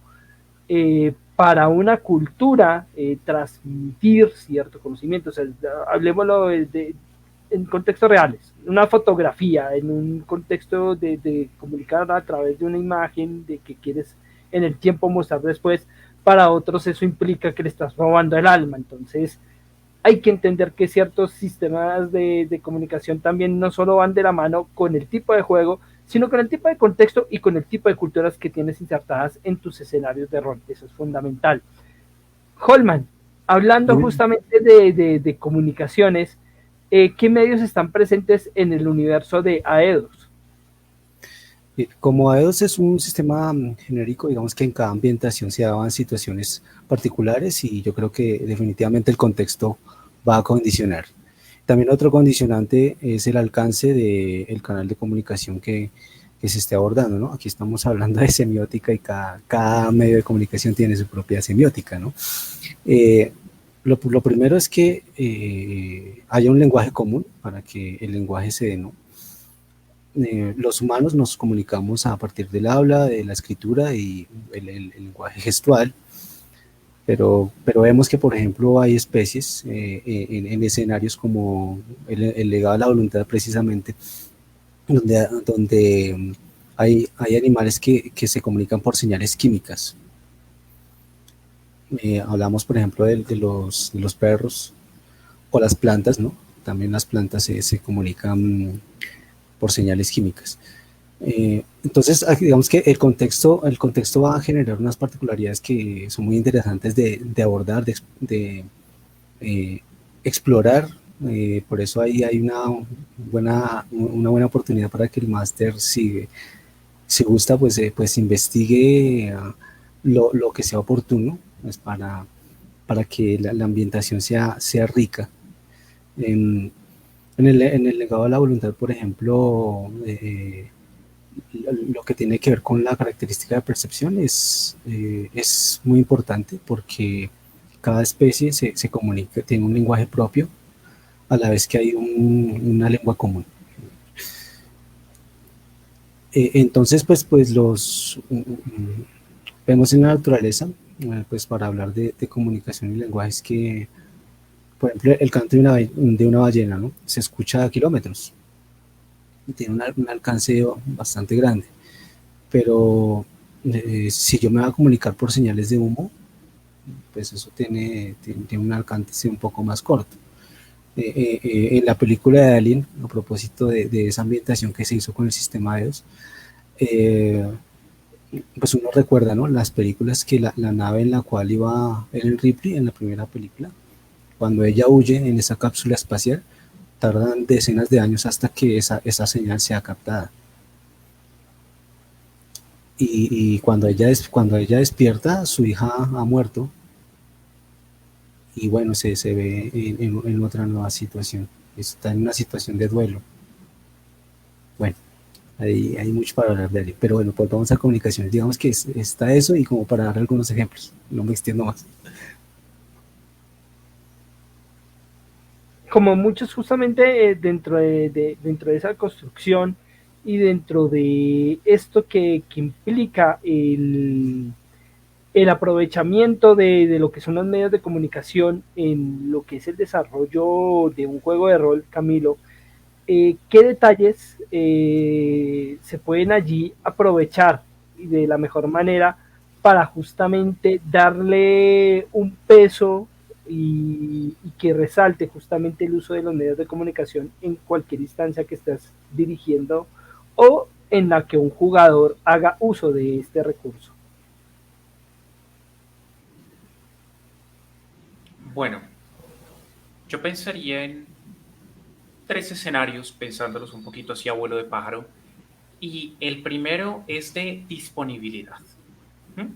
para una cultura transmitir cierto conocimiento, o sea, hablemoslo en contextos reales, una fotografía, en un contexto de comunicar a través de una imagen de que quieres en el tiempo mostrar después, para otros eso implica que le estás robando el alma. Entonces hay que entender que ciertos sistemas de comunicación también no solo van de la mano con el tipo de juego, sino con el tipo de contexto y con el tipo de culturas que tienes insertadas en tus escenarios de rol. Eso es fundamental. Holman, hablando justamente de comunicaciones, ¿qué medios están presentes en el universo de Aedos? Como Aedos es un sistema genérico, digamos que en cada ambientación se daban situaciones particulares y yo creo que definitivamente el contexto va a condicionar. También otro condicionante es el alcance del canal de comunicación que se esté abordando, ¿no? Aquí estamos hablando de semiótica y cada medio de comunicación tiene su propia semiótica, ¿no? Lo primero es que haya un lenguaje común para que el lenguaje se dé, ¿no? Los humanos nos comunicamos a partir del habla, de la escritura y el lenguaje gestual, pero vemos que, por ejemplo, hay especies en escenarios como el legado de la voluntad, precisamente, donde hay animales que se comunican por señales químicas. Hablamos, por ejemplo, de los perros o las plantas, ¿no? También las plantas se comunican por señales químicas. Entonces, digamos que el contexto va a generar unas particularidades que son muy interesantes de abordar, de explorar. Por eso ahí hay una buena oportunidad para que el máster, si gusta, pues investigue lo que sea oportuno, pues para que la ambientación sea rica. En el legado de la voluntad, por ejemplo, lo que tiene que ver con la característica de percepción es muy importante, porque cada especie se comunica, tiene un lenguaje propio, a la vez que hay una lengua común. Entonces, vemos en la naturaleza, pues para hablar de comunicación y lenguajes, que, por ejemplo, el canto de una ballena, ¿no? Se escucha a kilómetros y tiene un alcance bastante grande. Pero si yo me voy a comunicar por señales de humo, pues eso tiene un alcance un poco más corto. En la película de Alien, a propósito de esa ambientación que se hizo con el sistema EOS, pues uno recuerda, ¿no?, las películas, que la nave en la cual iba Ellen Ripley en la primera película, cuando ella huye en esa cápsula espacial, tardan decenas de años hasta que esa señal sea captada. Y cuando ella despierta, su hija ha muerto, y bueno, se ve en otra nueva situación. Está en una situación de duelo. Bueno, hay mucho para hablar de él, pero bueno, pues vamos a comunicaciones. Digamos que está eso, y como para dar algunos ejemplos, no me extiendo más. Como muchos, justamente dentro de esa construcción y dentro de esto que implica el aprovechamiento de lo que son los medios de comunicación en lo que es el desarrollo de un juego de rol, Camilo, ¿qué detalles se pueden allí aprovechar de la mejor manera para justamente darle un peso y que resalte justamente el uso de los medios de comunicación en cualquier instancia que estés dirigiendo o en la que un jugador haga uso de este recurso? Bueno, yo pensaría en tres escenarios, pensándolos un poquito así a vuelo de pájaro. Y el primero es de disponibilidad. ¿Mm?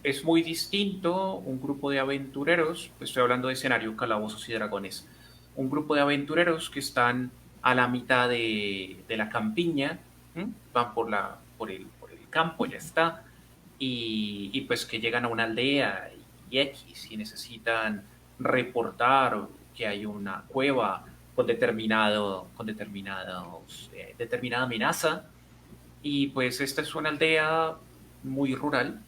Es muy distinto un grupo de aventureros, estoy hablando de escenario Calabozos y Dragones, un grupo de aventureros que están a la mitad de la campiña, van por el campo, ya está, y pues que llegan a una aldea y X y necesitan reportar que hay una cueva determinada amenaza. Y pues esta es una aldea muy rural,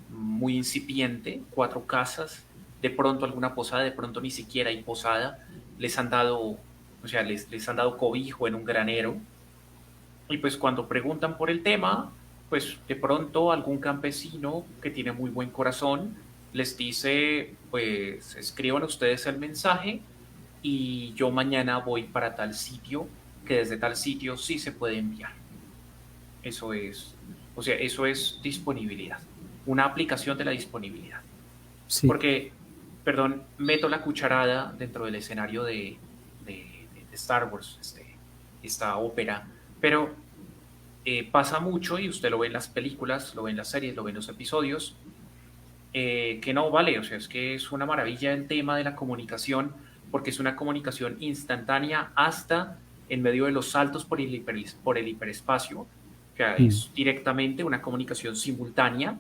muy incipiente, 4 casas, de pronto alguna posada, de pronto ni siquiera hay posada, les han dado, o sea, les han dado cobijo en un granero. Y pues cuando preguntan por el tema, pues de pronto algún campesino que tiene muy buen corazón les dice, pues escriban ustedes el mensaje y yo mañana voy para tal sitio, que desde tal sitio sí se puede enviar. Eso es, o sea, eso es disponibilidad, una aplicación de la disponibilidad. Sí. Porque, perdón, meto la cucharada dentro del escenario de Star Wars, esta ópera, pero pasa mucho, y usted lo ve en las películas, lo ve en las series, lo ve en los episodios, que no vale, o sea, es que es una maravilla el tema de la comunicación, porque es una comunicación instantánea hasta en medio de los saltos por el hiperespacio, o sea, Mm. es directamente una comunicación simultánea,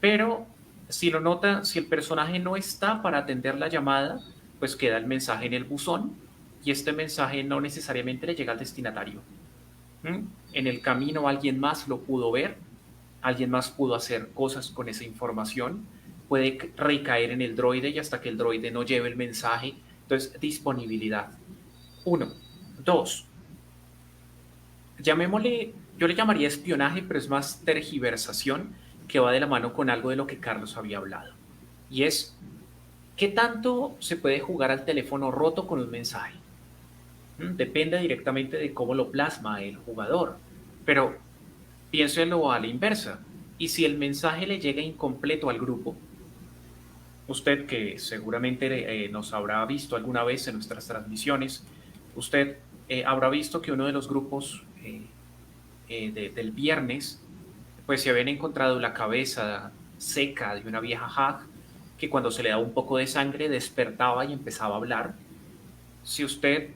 pero si lo nota, si el personaje no está para atender la llamada, pues queda el mensaje en el buzón y este mensaje no necesariamente le llega al destinatario. En el camino alguien más lo pudo ver, alguien más pudo hacer cosas con esa información, puede recaer en el droide y hasta que el droide no lleve el mensaje. Entonces, disponibilidad. Uno. Dos, llamémosle, yo le llamaría espionaje, pero es más tergiversación, que va de la mano con algo de lo que Carlos había hablado. Y es, ¿qué tanto se puede jugar al teléfono roto con un mensaje? Depende directamente de cómo lo plasma el jugador. Pero piénselo a la inversa. Y si el mensaje le llega incompleto al grupo, usted que seguramente nos habrá visto alguna vez en nuestras transmisiones, usted habrá visto que uno de los grupos del viernes, pues se habían encontrado la cabeza seca de una vieja hag que cuando se le daba un poco de sangre despertaba y empezaba a hablar. Si usted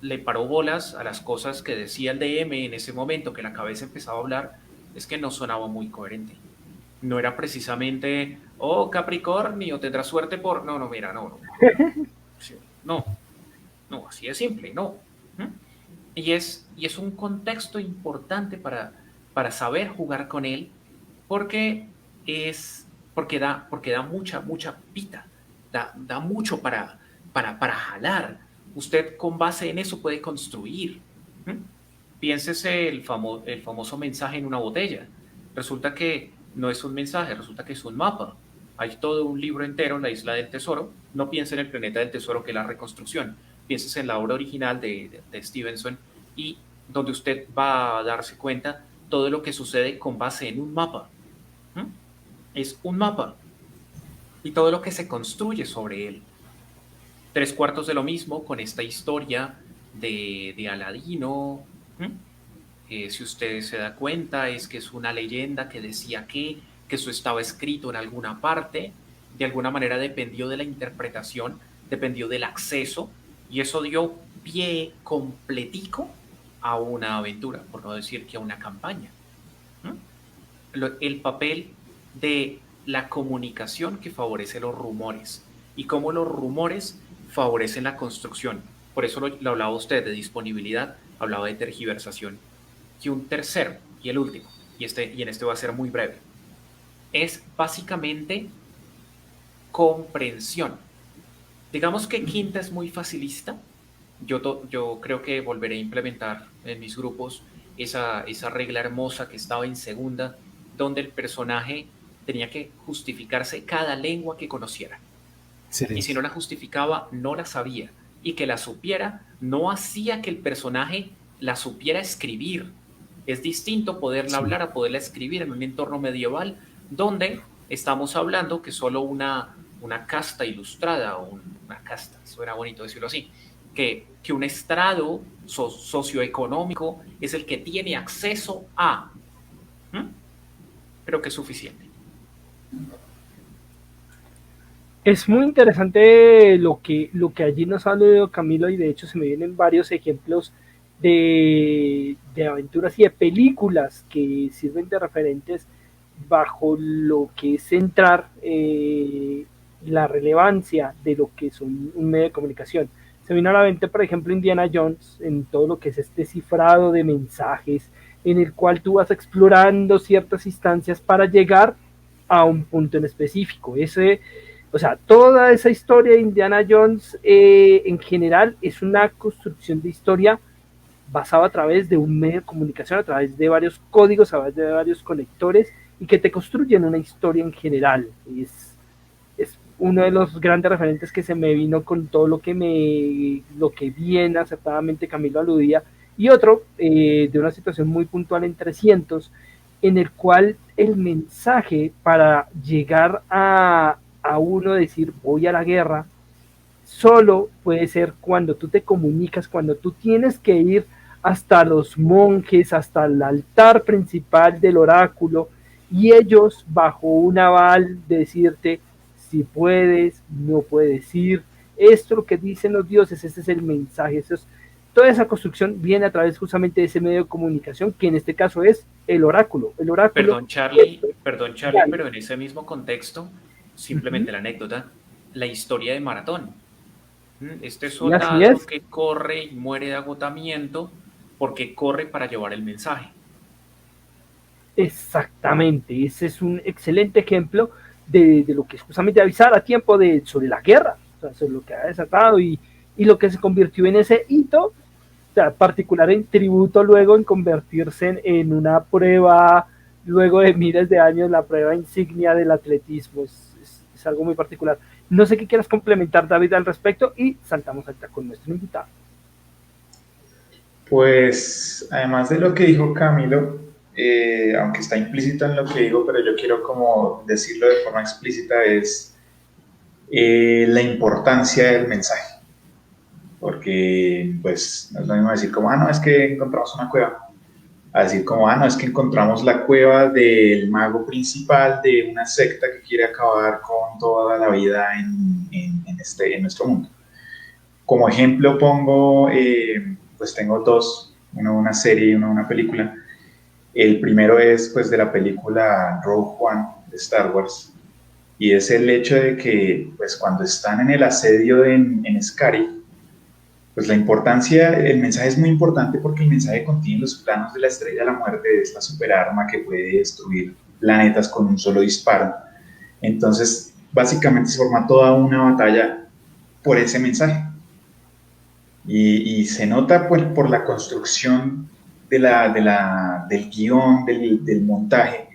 le paró bolas a las cosas que decía el DM en ese momento, que la cabeza empezaba a hablar, es que no sonaba muy coherente. No era precisamente, oh Capricornio, tendrás suerte por... No, mira, no. No, así es simple, no. Y es un contexto importante para saber jugar con él, porque da mucha pita, da mucho para jalar. Usted con base en eso puede construir. Piénsese el famoso mensaje en una botella. Resulta que no es un mensaje, resulta que es un mapa. Hay todo un libro entero, La Isla del Tesoro. No piense en el Planeta del Tesoro, que es la reconstrucción. Pienses en la obra original de Stevenson, y donde usted va a darse cuenta todo lo que sucede con base en un mapa. Es un mapa y todo lo que se construye sobre él. 3/4 de lo mismo con esta historia de Aladino. Si usted se da cuenta, es que es una leyenda que decía que eso estaba escrito en alguna parte, de alguna manera dependió de la interpretación, dependió del acceso, y eso dio pie completico a una aventura, por no decir que a una campaña. El papel de la comunicación que favorece los rumores y cómo los rumores favorecen la construcción. Por eso lo hablaba usted de disponibilidad, hablaba de tergiversación. Y un tercero, y el último, y en este va a ser muy breve, es básicamente comprensión. Digamos que quinta es muy facilista. Yo creo que volveré a implementar en mis grupos esa regla hermosa que estaba en segunda, donde el personaje tenía que justificarse cada lengua que conociera. Excelente. Y si no la justificaba, no la sabía. Y que la supiera no hacía que el personaje la supiera escribir. Es distinto poderla hablar a poderla escribir en un entorno medieval, donde estamos hablando que solo una casta ilustrada, o una casta, suena bonito decirlo así, que un estrado socioeconómico es el que tiene acceso a. Creo que es suficiente. Es muy interesante lo que allí nos ha hablado Camilo, y de hecho se me vienen varios ejemplos de aventuras y de películas que sirven de referentes bajo lo que es centrar la relevancia de lo que es un medio de comunicación. Se vino a la mente, por ejemplo, Indiana Jones, en todo lo que es este cifrado de mensajes, en el cual tú vas explorando ciertas instancias para llegar a un punto en específico. O sea, toda esa historia de Indiana Jones en general es una construcción de historia basada a través de un medio de comunicación, a través de varios códigos, a través de varios conectores, y que te construyen una historia en general. Es uno de los grandes referentes que se me vino con todo lo que bien acertadamente Camilo aludía, y otro de una situación muy puntual en 300, en el cual el mensaje para llegar a uno decir voy a la guerra, solo puede ser cuando tú te comunicas, cuando tú tienes que ir hasta los monjes, hasta el altar principal del oráculo, y ellos bajo un aval de decirte si puedes, no puedes ir, esto lo que dicen los dioses, ese es el mensaje, toda esa construcción viene a través justamente de ese medio de comunicación, que en este caso es el oráculo. Perdón, Charlie, pero en ese mismo contexto, simplemente la anécdota, la historia de Maratón. Este soldado que corre y muere de agotamiento porque corre para llevar el mensaje. Exactamente, ese es un excelente ejemplo de lo que es justamente avisar a tiempo sobre la guerra, o sea, sobre lo que ha desatado y lo que se convirtió en ese hito, o sea, particular en tributo luego en convertirse en una prueba, luego de miles de años, la prueba insignia del atletismo. Es algo muy particular. No sé qué quieras complementar, David, al respecto, y saltamos acá con nuestro invitado. Pues además de lo que dijo Camilo, aunque está implícito en lo que digo, pero yo quiero como decirlo de forma explícita, es la importancia del mensaje. Porque pues no es lo mismo decir como, ah, no, es que encontramos una cueva, a decir como, ah, no, es que encontramos la cueva del mago principal de una secta que quiere acabar con toda la vida en nuestro mundo. Como ejemplo pongo, pues tengo dos, uno una serie y uno una película. El primero es pues de la película Rogue One de Star Wars, y es el hecho de que pues cuando están en el asedio en Scarif, pues la importancia, el mensaje es muy importante porque el mensaje contiene los planos de la Estrella de la Muerte, de esta superarma que puede destruir planetas con un solo disparo. Entonces, básicamente se forma toda una batalla por ese mensaje. Y se nota pues, por la construcción del guión, del montaje,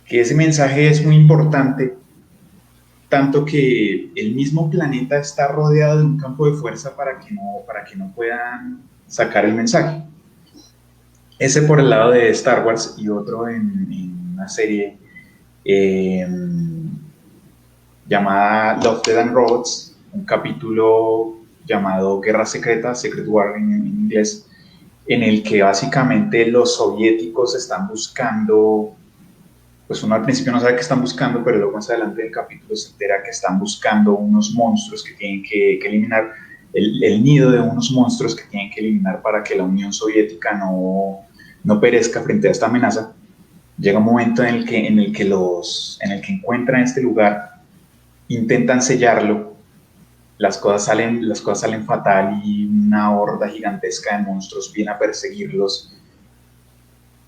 que ese mensaje es muy importante, tanto que el mismo planeta está rodeado de un campo de fuerza para que no puedan sacar el mensaje. Ese por el lado de Star Wars, y otro en una serie eh, llamada Love, Death and Robots, un capítulo llamado Guerra Secreta, Secret War en inglés, en el que básicamente los soviéticos están buscando, pues uno al principio no sabe qué están buscando, pero luego más adelante del capítulo se entera que están buscando unos monstruos que tienen que eliminar, el nido de unos monstruos que tienen que eliminar para que la Unión Soviética no perezca frente a esta amenaza. Llega un momento en el que encuentran este lugar, intentan sellarlo, las cosas salen fatal y una horda gigantesca de monstruos viene a perseguirlos,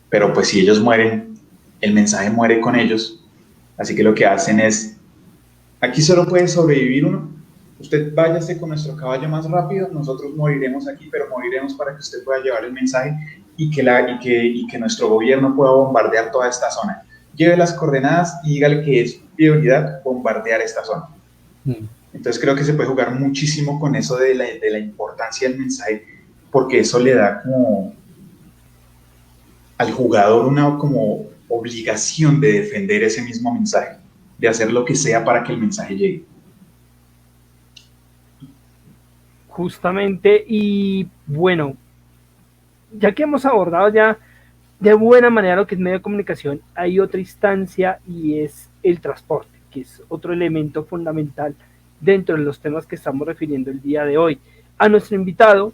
pero pues si ellos mueren, el mensaje muere con ellos, así que lo que hacen es, aquí solo puede sobrevivir uno, usted váyase con nuestro caballo más rápido, nosotros moriremos aquí, pero moriremos para que usted pueda llevar el mensaje y que nuestro gobierno pueda bombardear toda esta zona. Lleve las coordenadas y dígale que es prioridad bombardear esta zona. Entonces creo que se puede jugar muchísimo con eso de la importancia del mensaje, porque eso le da como al jugador una como obligación de defender ese mismo mensaje, de hacer lo que sea para que el mensaje llegue. Justamente, y bueno, ya que hemos abordado ya de buena manera lo que es medio de comunicación, hay otra instancia y es el transporte, que es otro elemento fundamental dentro de los temas que estamos refiriendo el día de hoy. A nuestro invitado,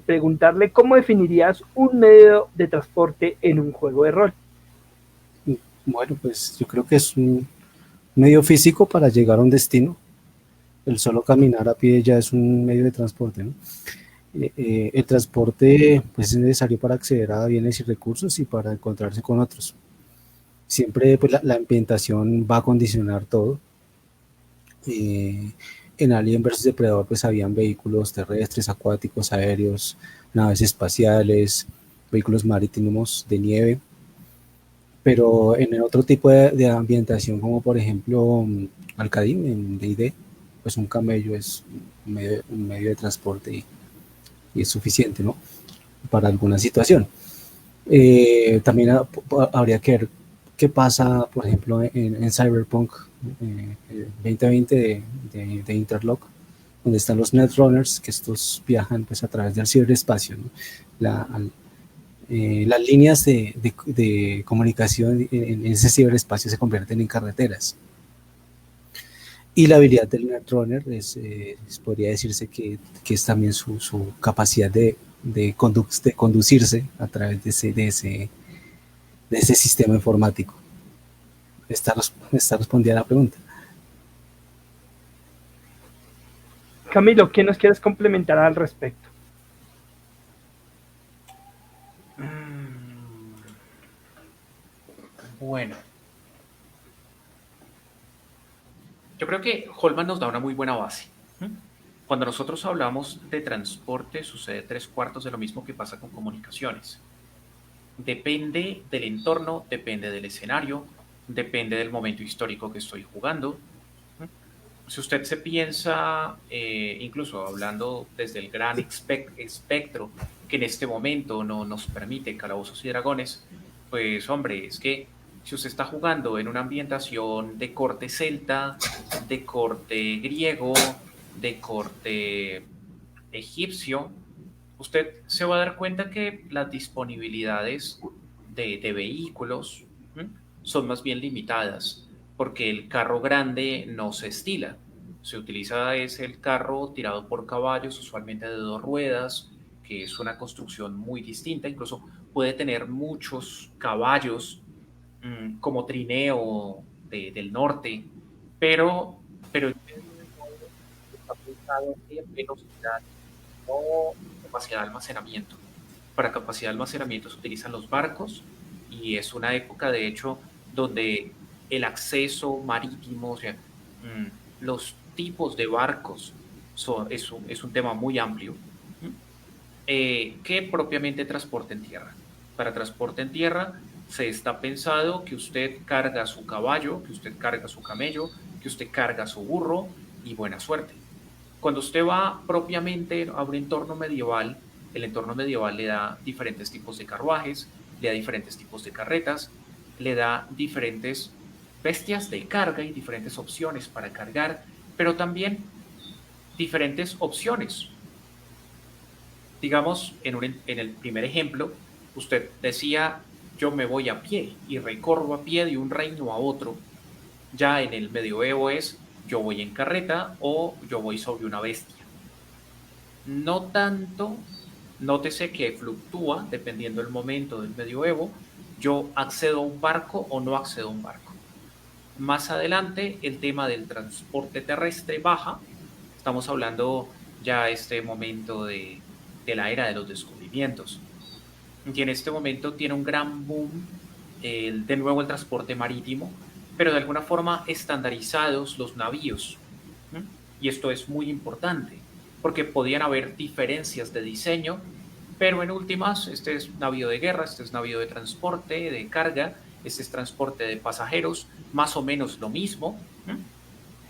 preguntarle cómo definirías un medio de transporte en un juego de rol. Bueno, pues yo creo que es un medio físico para llegar a un destino. El solo caminar a pie ya es un medio de transporte, ¿no? El transporte pues, es necesario para acceder a bienes y recursos y para encontrarse con otros. Siempre pues, la ambientación va a condicionar todo. En Alien vs Depredador pues habían vehículos terrestres, acuáticos, aéreos, naves espaciales, vehículos marítimos de nieve, pero en el otro tipo de ambientación, como por ejemplo Alcadim en D&D, pues un camello es un medio de transporte y es suficiente, ¿no? Para alguna situación. También habría que ver qué pasa, por ejemplo, en Cyberpunk 2020 de Interlock, donde están los Netrunners, que estos viajan pues, a través del ciberespacio, ¿no? Las líneas de comunicación en ese ciberespacio se convierten en carreteras. Y la habilidad del Netrunner podría decirse que es también su capacidad de conducirse a través de ese sistema informático. Esta respondía a la pregunta. Camilo, ¿qué nos quieres complementar al respecto? Bueno, yo creo que Holman nos da una muy buena base. Cuando nosotros hablamos de transporte, sucede 3/4 de lo mismo que pasa con comunicaciones. Depende del entorno, depende del escenario, depende del momento histórico que estoy jugando. Si usted se piensa, incluso hablando desde el gran espectro que en este momento no nos permite Calabozos y Dragones, pues hombre, es que si usted está jugando en una ambientación de corte celta, de corte griego, de corte egipcio, usted se va a dar cuenta que las disponibilidades de vehículos, ¿m?, son más bien limitadas, porque el carro grande no se estila. Se utiliza es el carro tirado por caballos, usualmente de dos ruedas, que es una construcción muy distinta, incluso puede tener muchos caballos, como trineo del norte, pero está pensado en velocidad, no capacidad de almacenamiento. Para capacidad de almacenamiento se utilizan los barcos y es una época, de hecho, donde el acceso marítimo, o sea, los tipos de barcos es un tema muy amplio, que propiamente transporte en tierra. Para transporte en tierra se está pensado que usted carga su caballo, que usted carga su camello, que usted carga su burro y buena suerte. Cuando usted va propiamente a un entorno medieval, el entorno medieval le da diferentes tipos de carruajes, le da diferentes tipos de carretas, le da diferentes bestias de carga y diferentes opciones para cargar, pero también diferentes opciones. Digamos, en el primer ejemplo, usted decía, yo me voy a pie y recorro a pie de un reino a otro. Ya en el medioevo es, yo voy en carreta o yo voy sobre una bestia. No tanto, nótese que fluctúa dependiendo del momento del medioevo, yo accedo a un barco o no accedo a un barco. Más adelante, el tema del transporte terrestre baja. Estamos hablando ya este momento de la era de los descubrimientos. Y en este momento tiene un gran boom, de nuevo el transporte marítimo, pero de alguna forma estandarizados los navíos. Y esto es muy importante, porque podían haber diferencias de diseño, pero en últimas, este es navío de guerra, este es navío de transporte, de carga, este es transporte de pasajeros, más o menos lo mismo,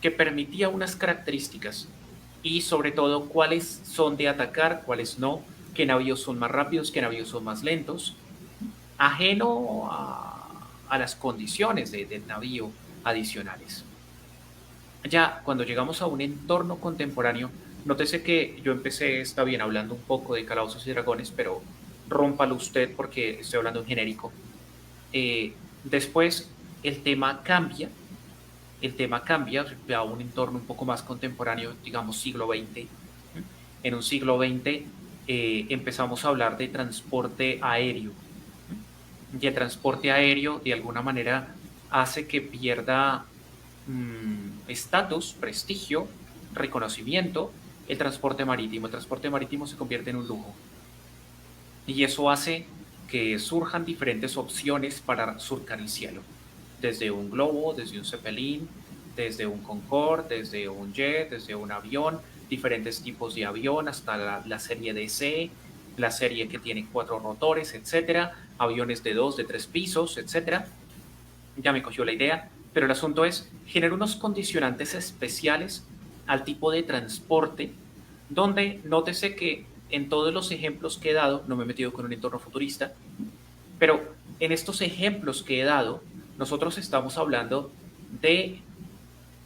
que permitía unas características y sobre todo cuáles son de atacar, cuáles no, qué navíos son más rápidos, qué navíos son más lentos, ajeno a las condiciones del navío adicionales. Ya cuando llegamos a un entorno contemporáneo, nótese que yo empecé, está bien, hablando un poco de Calabozos y Dragones, pero rómpalo usted porque estoy hablando en genérico. Después el tema cambia a un entorno un poco más contemporáneo, digamos siglo XX. En un siglo XX empezamos a hablar de transporte aéreo. Y el transporte aéreo de alguna manera hace que pierda estatus, prestigio, reconocimiento el transporte marítimo. El transporte marítimo se convierte en un lujo. Y eso hace que surjan diferentes opciones para surcar el cielo. Desde un globo, desde un Zeppelin, desde un Concorde, desde un jet, desde un avión, diferentes tipos de avión, hasta la serie DC, la serie que tiene 4 rotores, etcétera, aviones de 2, de 3 pisos, etcétera. Ya me cogió la idea, pero el asunto es, genera unos condicionantes especiales al tipo de transporte, donde nótese que en todos los ejemplos que he dado, no me he metido con un entorno futurista, pero en estos ejemplos que he dado, nosotros estamos hablando de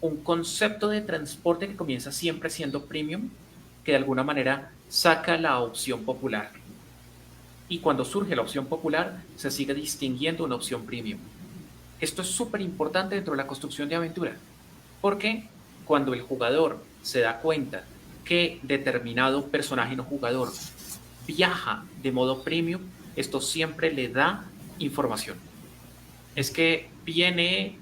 un concepto de transporte que comienza siempre siendo premium, que de alguna manera saca la opción popular. Y cuando surge la opción popular, se sigue distinguiendo una opción premium. Esto es súper importante dentro de la construcción de aventura, porque cuando el jugador se da cuenta que determinado personaje no jugador viaja de modo premium, esto siempre le da información. Es que viene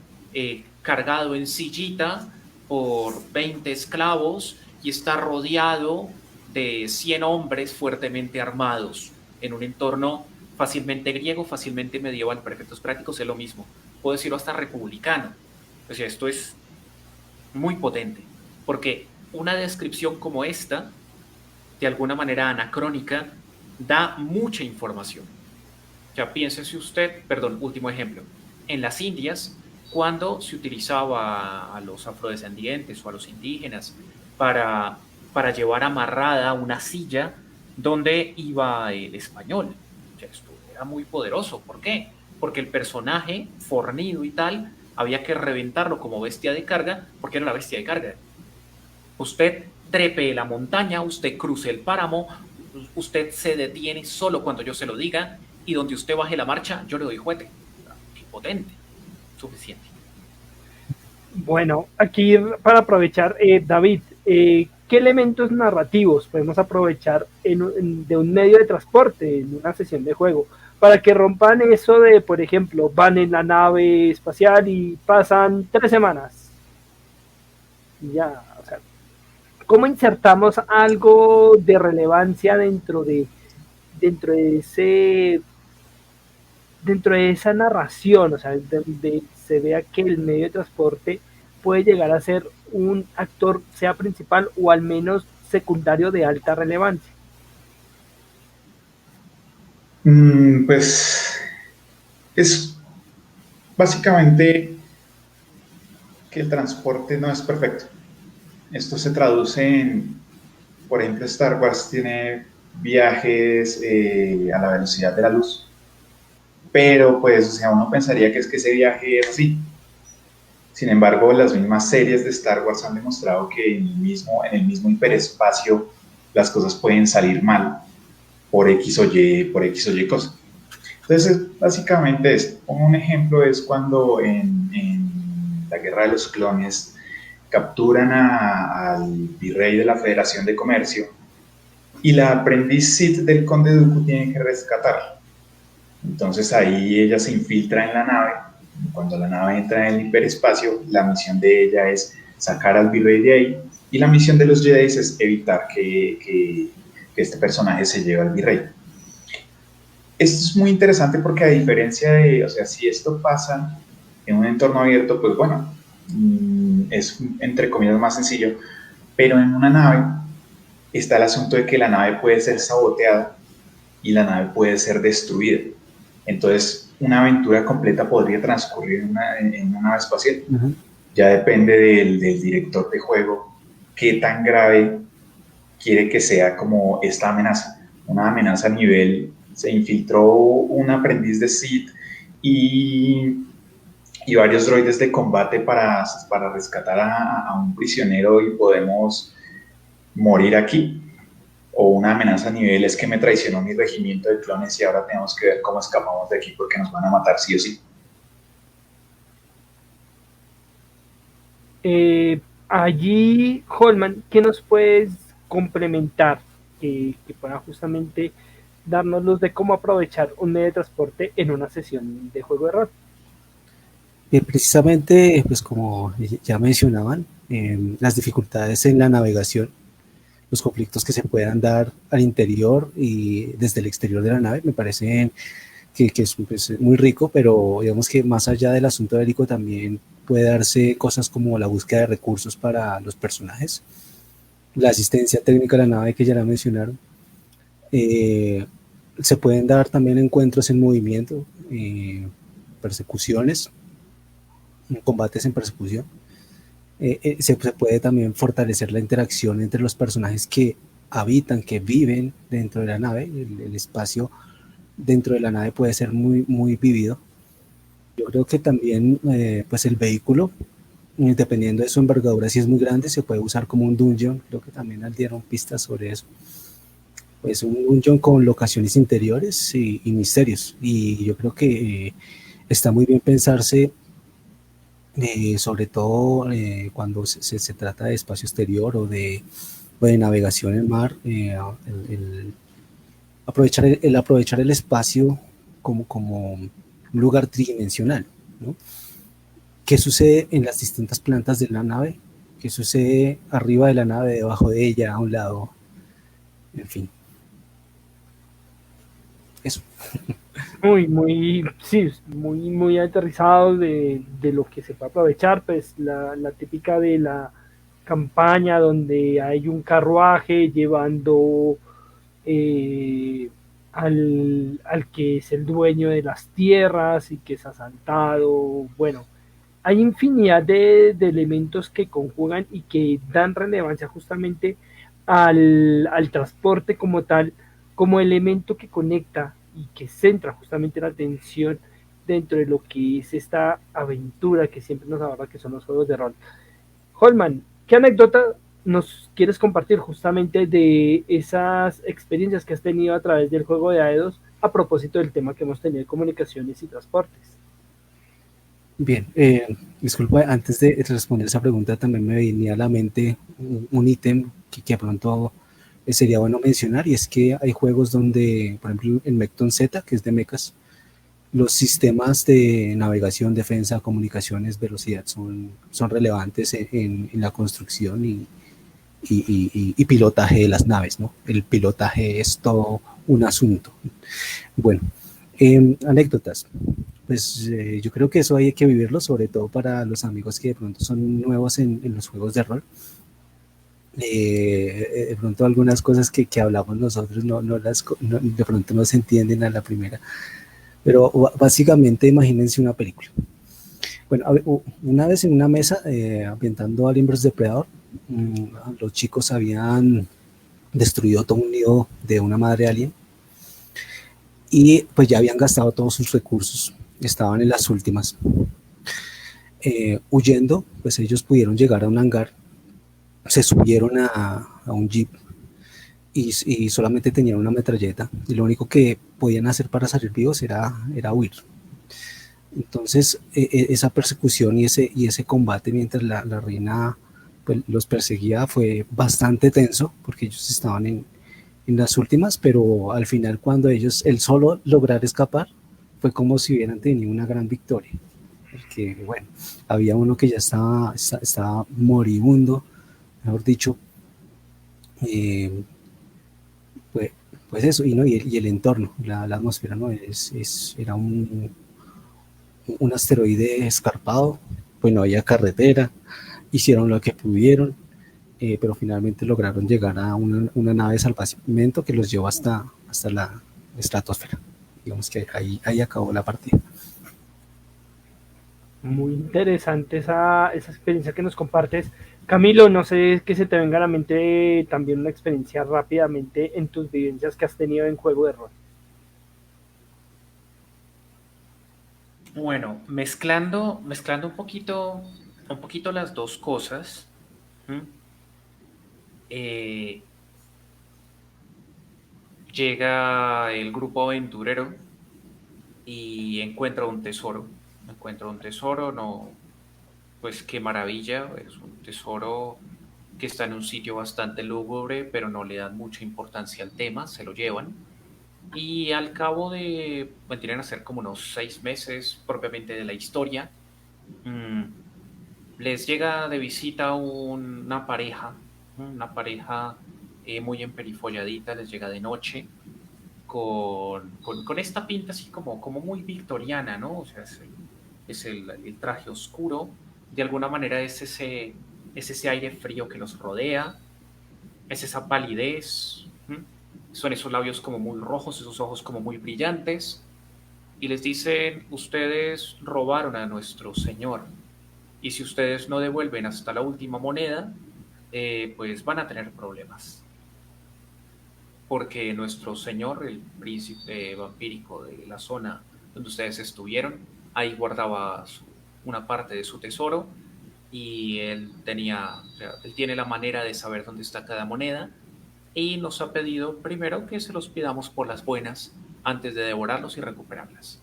cargado en sillita por 20 esclavos y está rodeado de 100 hombres fuertemente armados en un entorno fácilmente griego, fácilmente medieval. Para efectos prácticos es lo mismo. Puedo decirlo hasta republicano. O sea, esto es muy potente, porque una descripción como esta, de alguna manera anacrónica, da mucha información. Ya piénsese usted, perdón, último ejemplo, en las Indias, cuando se utilizaba a los afrodescendientes o a los indígenas para llevar amarrada una silla, donde iba el español. O sea, esto era muy poderoso. ¿Por qué? Porque el personaje fornido y tal, había que reventarlo como bestia de carga, porque era la bestia de carga. Usted trepe la montaña, usted cruce el páramo, usted se detiene solo cuando yo se lo diga, y donde usted baje la marcha, yo le doy juguete. Potente, suficiente. Bueno, aquí para aprovechar, David, ¿qué elementos narrativos podemos aprovechar de un medio de transporte en una sesión de juego? Para que rompan eso de, por ejemplo, van en la nave espacial y pasan 3 semanas. Y ya, o sea, ¿cómo insertamos algo de relevancia dentro de ese dentro de esa narración, o sea, donde se vea que el medio de transporte puede llegar a ser un actor, sea principal o al menos secundario de alta relevancia? Pues es básicamente que el transporte no es perfecto. Esto se traduce en, por ejemplo, Star Wars tiene viajes a la velocidad de la luz, pero pues, o sea, uno pensaría que es que ese viaje es así. Sin embargo, las mismas series de Star Wars han demostrado que en el mismo hiperespacio las cosas pueden salir mal por por X o Y cosas. Entonces, básicamente, un ejemplo es cuando en la Guerra de los Clones capturan al virrey de la Federación de Comercio y la aprendiz Sith del Conde Dooku tiene que rescatarla. Entonces ahí ella se infiltra en la nave. Cuando la nave entra en el hiperespacio, la misión de ella es sacar al virrey de ahí, y la misión de los Jedi es evitar que este personaje se lleve al virrey. Esto es muy interesante porque, a diferencia de, o sea, si esto pasa en un entorno abierto, pues bueno, es entre comillas más sencillo, pero en una nave está el asunto de que la nave puede ser saboteada y la nave puede ser destruida. Entonces, una aventura completa podría transcurrir en una nave espacial. Ya depende del director de juego qué tan grave quiere que sea como esta amenaza. Una amenaza a nivel, se infiltró un aprendiz de Sith y varios droides de combate para rescatar a un prisionero y podemos morir aquí. O una amenaza a nivel es que me traicionó mi regimiento de clones y ahora tenemos que ver cómo escapamos de aquí porque nos van a matar sí o sí. Allí, Holman, ¿qué nos puedes complementar que pueda justamente darnos luz de cómo aprovechar un medio de transporte en una sesión de juego de rol? Precisamente, pues como ya mencionaban, las dificultades en la navegación, los conflictos que se puedan dar al interior y desde el exterior de la nave, me parecen que es pues, muy rico, pero digamos que más allá del asunto bélico también puede darse cosas como la búsqueda de recursos para los personajes, la asistencia técnica a la nave que ya la mencionaron. Se pueden dar también encuentros en movimiento, persecuciones, combates en persecución. Se puede también fortalecer la interacción entre los personajes que habitan, que viven dentro de la nave. El espacio dentro de la nave puede ser muy, muy vivido. Yo creo que también pues el vehículo, dependiendo de su envergadura, si es muy grande, se puede usar como un dungeon. Creo que también dieron pistas sobre eso. Pues un dungeon con locaciones interiores y misterios. Y yo creo que está muy bien pensarse, sobre todo cuando se trata de espacio exterior o de navegación en mar, aprovechar el espacio como un lugar tridimensional, ¿no? ¿Qué sucede en las distintas plantas de la nave? ¿Qué sucede arriba de la nave, debajo de ella, a un lado? En fin. Eso. Sí, muy aterrizado de lo que se puede aprovechar, pues la típica de la campaña donde hay un carruaje llevando al que es el dueño de las tierras y que es asaltado. Bueno, hay infinidad de elementos que conjugan y que dan relevancia justamente al transporte como tal, como elemento que conecta y que centra justamente la atención dentro de lo que es esta aventura que siempre nos habla que son los juegos de rol. Holman, ¿qué anécdota nos quieres compartir justamente de esas experiencias que has tenido a través del juego de Aedos a propósito del tema que hemos tenido de comunicaciones y transportes? Bien, disculpa, antes de responder esa pregunta también me venía a la mente un ítem que de pronto sería bueno mencionar, y es que hay juegos donde, por ejemplo, el Mecton Z, que es de mechas, los sistemas de navegación, defensa, comunicaciones, velocidad son relevantes en la construcción y pilotaje de las naves, ¿no? El pilotaje es todo un asunto. Bueno, anécdotas. Pues yo creo que eso hay que vivirlo, sobre todo para los amigos que de pronto son nuevos en los juegos de rol. De pronto algunas cosas que hablamos nosotros de pronto no se entienden a la primera, pero básicamente imagínense una película. Bueno, una vez en una mesa ambientando Alien vs Depredador, los chicos habían destruido todo un nido de una madre alien y pues ya habían gastado todos sus recursos, estaban en las últimas. Huyendo, pues ellos pudieron llegar a un hangar, se subieron a un jeep y solamente tenían una metralleta, y lo único que podían hacer para salir vivos era huir. Entonces esa persecución y ese combate mientras la reina pues, los perseguía fue bastante tenso, porque ellos estaban en las últimas, pero al final cuando el solo lograr escapar fue como si hubieran tenido una gran victoria, porque bueno, había uno que ya estaba moribundo, mejor dicho, pues eso, y el entorno, la atmósfera, ¿no? Era un asteroide escarpado, pues no había carretera, hicieron lo que pudieron, pero finalmente lograron llegar a una nave de salvamento que los llevó hasta la estratosfera. Digamos que ahí acabó la partida. Muy interesante esa experiencia que nos compartes. Camilo, no sé qué se te venga a la mente también una experiencia rápidamente en tus vivencias que has tenido en juego de rol. Bueno, mezclando un poquito las dos cosas. Llega el grupo aventurero y encuentra un tesoro. No, pues qué maravilla, es un tesoro que está en un sitio bastante lúgubre, pero no le dan mucha importancia al tema, se lo llevan. Y al cabo de, bueno, tienen a ser como unos 6 meses propiamente de la historia, les llega de visita una pareja muy emperifolladita, les llega de noche con esta pinta así como muy victoriana, ¿no? O sea, es el traje oscuro, de alguna manera es ese aire frío que los rodea, es esa palidez, son esos labios como muy rojos, esos ojos como muy brillantes, y les dicen, ustedes robaron a nuestro señor, y si ustedes no devuelven hasta la última moneda, pues van a tener problemas. Porque nuestro señor, el príncipe vampírico de la zona donde ustedes estuvieron, ahí guardaba una parte de su tesoro y él tiene la manera de saber dónde está cada moneda y nos ha pedido primero que se los pidamos por las buenas antes de devorarlos y recuperarlas.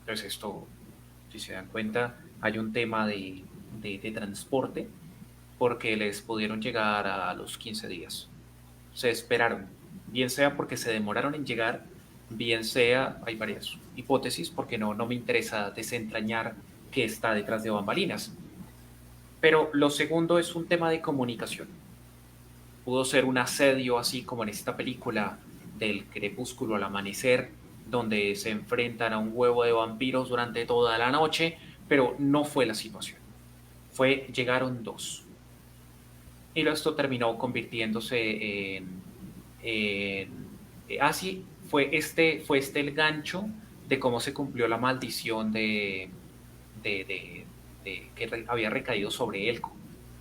Entonces esto, si se dan cuenta, hay un tema de transporte porque les pudieron llegar a los 15 días. Se esperaron, bien sea porque se demoraron en llegar, bien sea, hay varias hipótesis, porque no me interesa desentrañar qué está detrás de bambalinas. Pero lo segundo es un tema de comunicación. Pudo ser un asedio así como en esta película del crepúsculo al amanecer, donde se enfrentan a un huevo de vampiros durante toda la noche, pero no fue la situación. Llegaron dos. Y esto terminó convirtiéndose así fue este el gancho de cómo se cumplió la maldición que había recaído sobre Elko,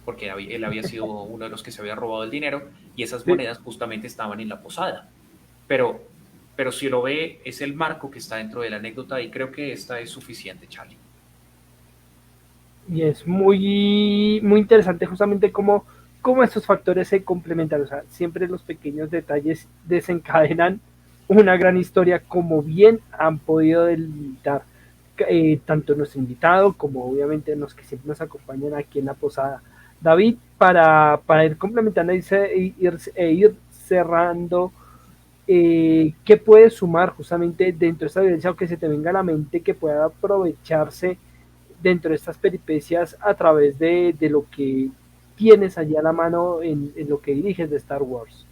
porque él había sido uno de los que se había robado el dinero y esas De, monedas justamente estaban en la posada. pero, pero si lo ve, es el marco que está dentro de la anécdota y creo que esta es suficiente, Charlie. Y es muy, muy interesante justamente cómo estos factores se complementan. O sea, siempre los pequeños detalles desencadenan una gran historia, como bien han podido delimitar tanto nuestro invitado como obviamente los que siempre nos acompañan aquí en la posada. David, para ir complementando e ir cerrando, ¿qué puede sumar justamente dentro de esta evidencia o que se te venga a la mente que pueda aprovecharse dentro de estas peripecias a través de lo que tienes allí a la mano en lo que diriges de Star Wars?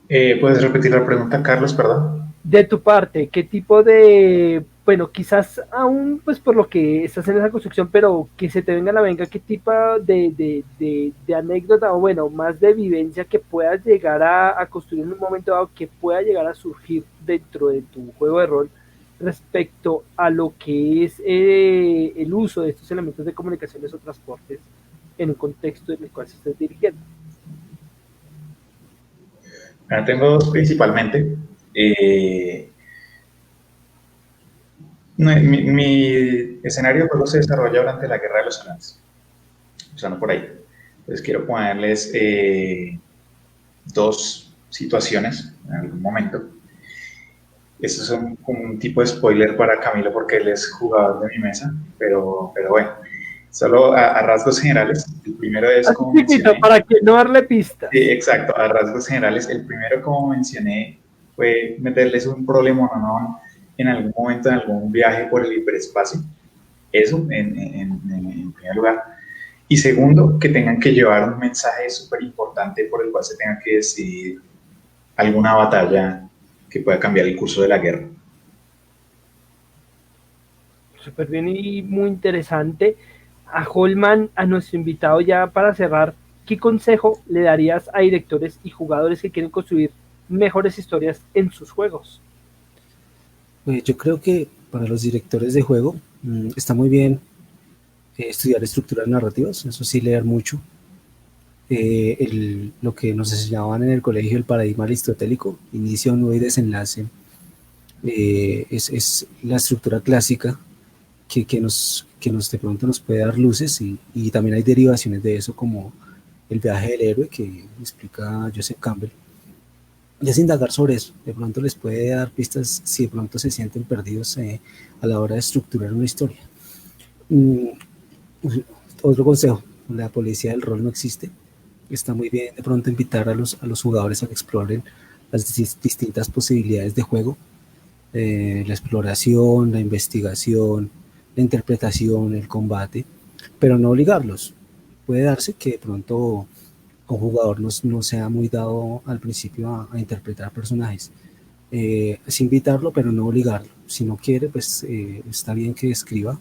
¿Puedes repetir la pregunta, Carlos? Perdón. De tu parte, ¿qué tipo de, bueno, quizás aún pues por lo que estás en esa construcción, pero que se te venga a la venga, qué tipo de anécdota o bueno, más de vivencia que puedas llegar a construir en un momento dado, que pueda llegar a surgir dentro de tu juego de rol respecto a lo que es el uso de estos elementos de comunicaciones o transportes en un contexto en el cual se estés dirigiendo? Bueno, tengo dos principalmente. Mi escenario de juego se desarrolla durante la Guerra de los Clanes, empezando por ahí. Entonces quiero ponerles dos situaciones en algún momento. Esto es un tipo de spoiler para Camilo porque él es jugador de mi mesa, pero bueno, solo a rasgos generales. El primero es, Así como chiquito, mencioné, para que no darle pistas. sí, exacto, a rasgos generales. El primero, como mencioné, fue meterles un problema en algún momento, en algún viaje por el hiperespacio. Eso, en primer lugar. Y segundo, que tengan que llevar un mensaje súper importante por el cual se tenga que decidir alguna batalla que pueda cambiar el curso de la guerra. Súper bien y muy interesante. A Holman, a nuestro invitado ya para cerrar, ¿qué consejo le darías a directores y jugadores que quieren construir mejores historias en sus juegos? Yo creo que para los directores de juego está muy bien estudiar estructuras narrativas, eso sí, leer mucho. Lo que nos enseñaban en el colegio, el paradigma aristotélico, inicio, nudo y desenlace, es la estructura clásica que de pronto nos puede dar luces y también hay derivaciones de eso como el viaje del héroe que explica Joseph Campbell. Ya sin indagar sobre eso, de pronto les puede dar pistas si de pronto se sienten perdidos a la hora de estructurar una historia. Mm, Otro consejo, la policía del rol no existe. Está muy bien de pronto invitar a los jugadores a que exploren las distintas posibilidades de juego, la exploración, la investigación, la interpretación, el combate, pero no obligarlos. Puede darse que de pronto un jugador no sea muy dado al principio a interpretar personajes. Es invitarlo, pero no obligarlo. Si no quiere, pues está bien que escriba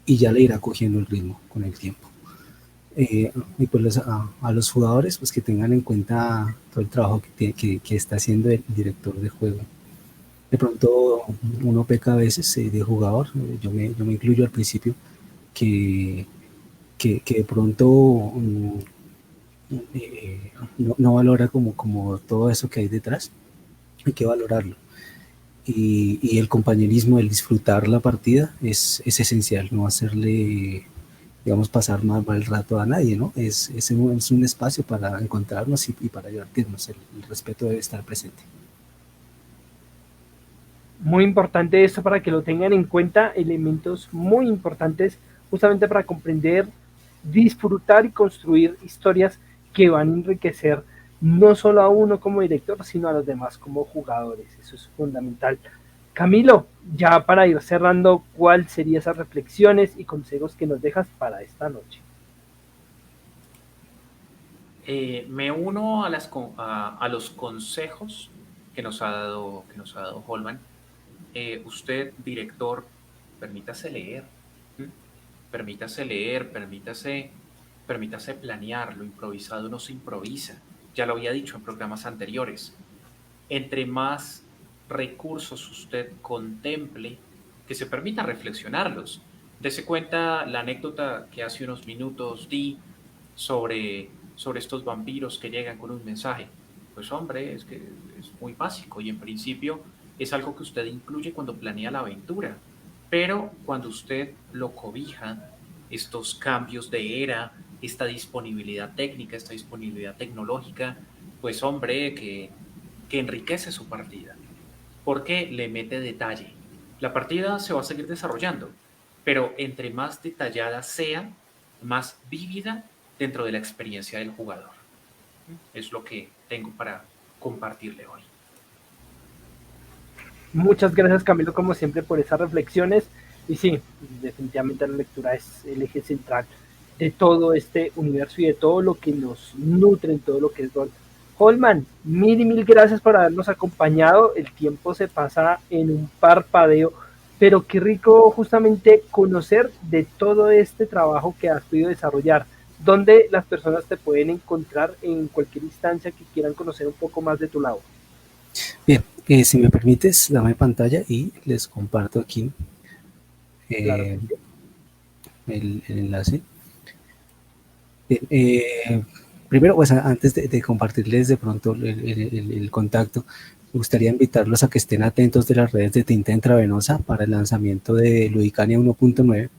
y ya le irá cogiendo el ritmo con el tiempo. Y pues a los jugadores, pues que tengan en cuenta todo el trabajo que está haciendo el director de juego. De pronto uno peca a veces de jugador, yo me incluyo al principio, que, que de pronto no valora como todo eso que hay detrás, hay que valorarlo. Y el compañerismo, el disfrutar la partida es esencial, no hacerle, digamos, pasar mal rato a nadie, ¿no? Es un espacio para encontrarnos y para divertirnos, el respeto debe estar presente. Muy importante esto para que lo tengan en cuenta, elementos muy importantes justamente para comprender, disfrutar y construir historias que van a enriquecer no solo a uno como director, sino a los demás como jugadores. Eso es fundamental. Camilo, ya para ir cerrando, ¿cuál serían esas reflexiones y consejos que nos dejas para esta noche? Me uno a los consejos que nos ha dado Holman. Usted, director, permítase leer, ¿m? Permítase leer, permítase planear. Lo improvisado no se improvisa. Ya lo había dicho en programas anteriores. Entre más recursos usted contemple, que se permita reflexionarlos. Dese cuenta la anécdota que hace unos minutos di sobre estos vampiros que llegan con un mensaje. Pues hombre, es que es muy básico y en principio es algo que usted incluye cuando planea la aventura, pero cuando usted lo cobija, estos cambios de era, esta disponibilidad técnica, esta disponibilidad tecnológica, pues hombre, que enriquece su partida, porque le mete detalle. La partida se va a seguir desarrollando, pero entre más detallada sea, más vívida dentro de la experiencia del jugador. Es lo que tengo para compartirle hoy. Muchas gracias, Camilo, como siempre, por esas reflexiones. Y sí, definitivamente la lectura es el eje central de todo este universo y de todo lo que nos nutre en todo lo que es rol. Holman, mil y mil gracias por habernos acompañado. El tiempo se pasa en un parpadeo, pero qué rico justamente conocer de todo este trabajo que has podido desarrollar. ¿Dónde las personas te pueden encontrar en cualquier instancia que quieran conocer un poco más de tu labor? Bien, si me permites, dame pantalla y les comparto aquí Claro que sí. el enlace. Bien, primero, pues antes de compartirles de pronto el contacto, me gustaría invitarlos a que estén atentos de las redes de Tinta Intravenosa para el lanzamiento de Ludicania 1.9,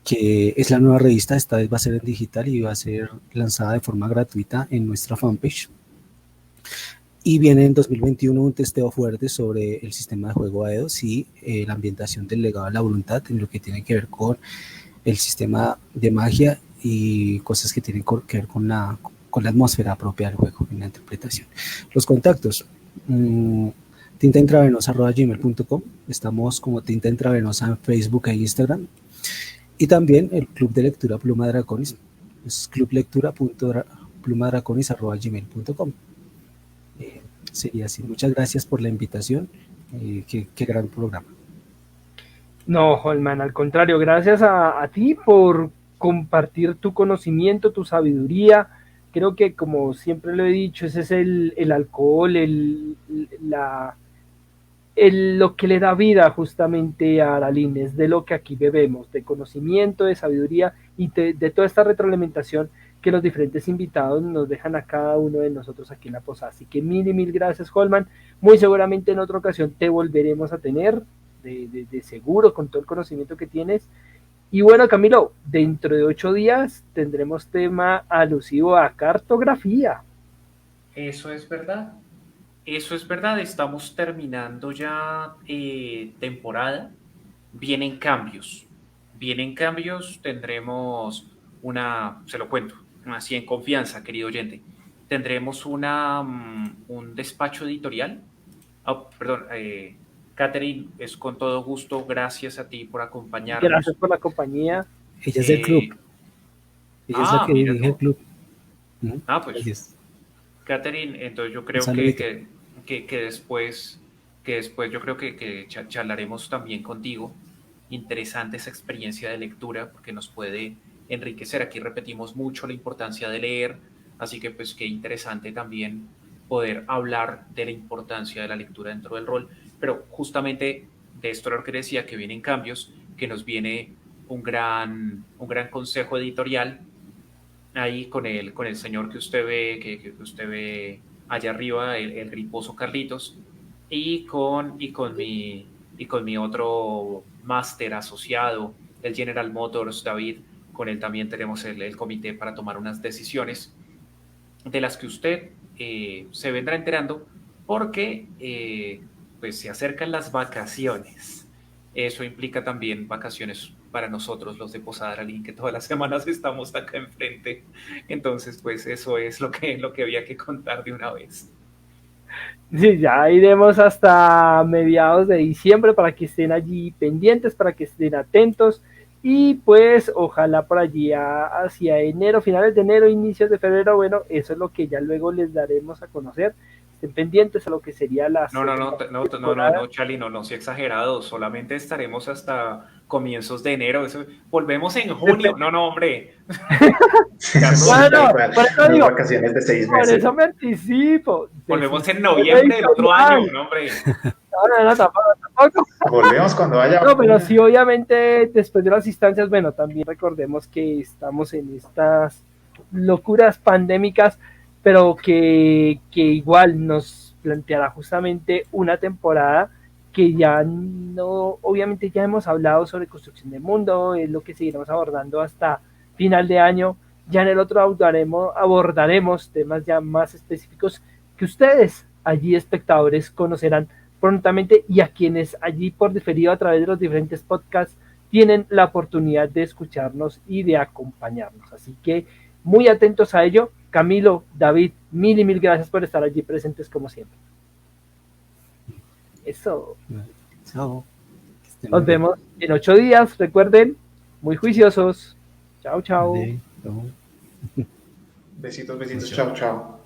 que es la nueva revista. Esta vez va a ser en digital y va a ser lanzada de forma gratuita en nuestra fanpage. Y viene en 2021 un testeo fuerte sobre el sistema de juego Aedos y la ambientación del legado de la voluntad en lo que tiene que ver con el sistema de magia y cosas que tienen que ver con la atmósfera propia del juego en la interpretación. Los contactos, tintaintravenosa@gmail.com, estamos como Tinta Intravenosa en Facebook e Instagram, y también el Club de Lectura Pluma Draconis, es clublectura.plumadraconis@gmail.com. Sería así. Muchas gracias por la invitación. Qué gran programa. No, Holman, al contrario, gracias a ti por compartir tu conocimiento, tu sabiduría. Creo que, como siempre lo he dicho, ese es el alcohol, lo que le da vida justamente a Aralín, es de lo que aquí bebemos, de conocimiento, de sabiduría y de toda esta retroalimentación que los diferentes invitados nos dejan a cada uno de nosotros aquí en la posada. Así que mil y mil gracias, Holman. Muy seguramente en otra ocasión te volveremos a tener, de seguro, con todo el conocimiento que tienes. Y bueno, Camilo, dentro de 8 días tendremos tema alusivo a cartografía. Eso es verdad. Eso es verdad. Estamos terminando ya temporada. Vienen cambios. Tendremos se lo cuento, así en confianza, querido oyente. Tendremos un despacho editorial. Oh, perdón, Catherine, es con todo gusto. Gracias a ti por acompañarnos. Gracias por la compañía. Ella es del club. Ella es la que dirige el club. Pues, gracias. Catherine, entonces yo creo que después yo creo que charlaremos también contigo. Interesante esa experiencia de lectura porque nos puede enriquecer. Aquí repetimos mucho la importancia de leer, así que pues qué interesante también poder hablar de la importancia de la lectura dentro del rol. Pero justamente de esto era lo que decía, que vienen cambios, que nos viene un gran consejo editorial ahí con el señor que usted ve, que usted ve allá arriba, el griposo Carlitos, y con mi otro máster asociado, el General Motors, David. Con él también tenemos el comité para tomar unas decisiones de las que usted se vendrá enterando porque pues se acercan las vacaciones. Eso implica también vacaciones para nosotros, los de Posada Aralín, que todas las semanas estamos acá enfrente. Entonces, pues eso es lo que había que contar de una vez. Sí, ya iremos hasta mediados de diciembre para que estén allí pendientes, para que estén atentos. Y pues ojalá por allí hacia enero, finales de enero, inicios de febrero, bueno, eso es lo que ya luego les daremos a conocer. Estén pendientes a lo que sería la... No, Charlie, no sea exagerado, solamente estaremos hasta comienzos de enero. Volvemos en junio. No, hombre. Bueno, por eso digo, vacaciones de 6 meses. Por eso me anticipo. Volvemos en noviembre del otro año, no, hombre. No, tampoco. Volvemos cuando haya... No, pero sí, obviamente, después de las instancias, bueno, también recordemos que estamos en estas locuras pandémicas, pero que igual nos planteará justamente una temporada que ya no, obviamente ya hemos hablado sobre construcción de mundo, es lo que seguiremos abordando hasta final de año. Ya en el otro abordaremos temas ya más específicos que ustedes allí espectadores conocerán prontamente, y a quienes allí por diferido a través de los diferentes podcasts tienen la oportunidad de escucharnos y de acompañarnos. Así que muy atentos a ello. Camilo, David, mil y mil gracias por estar allí presentes como siempre. Eso. Chao. Nos vemos en 8 días. Recuerden, muy juiciosos. Chao, chao. Vale, chao. Besitos, besitos. Chao, chao.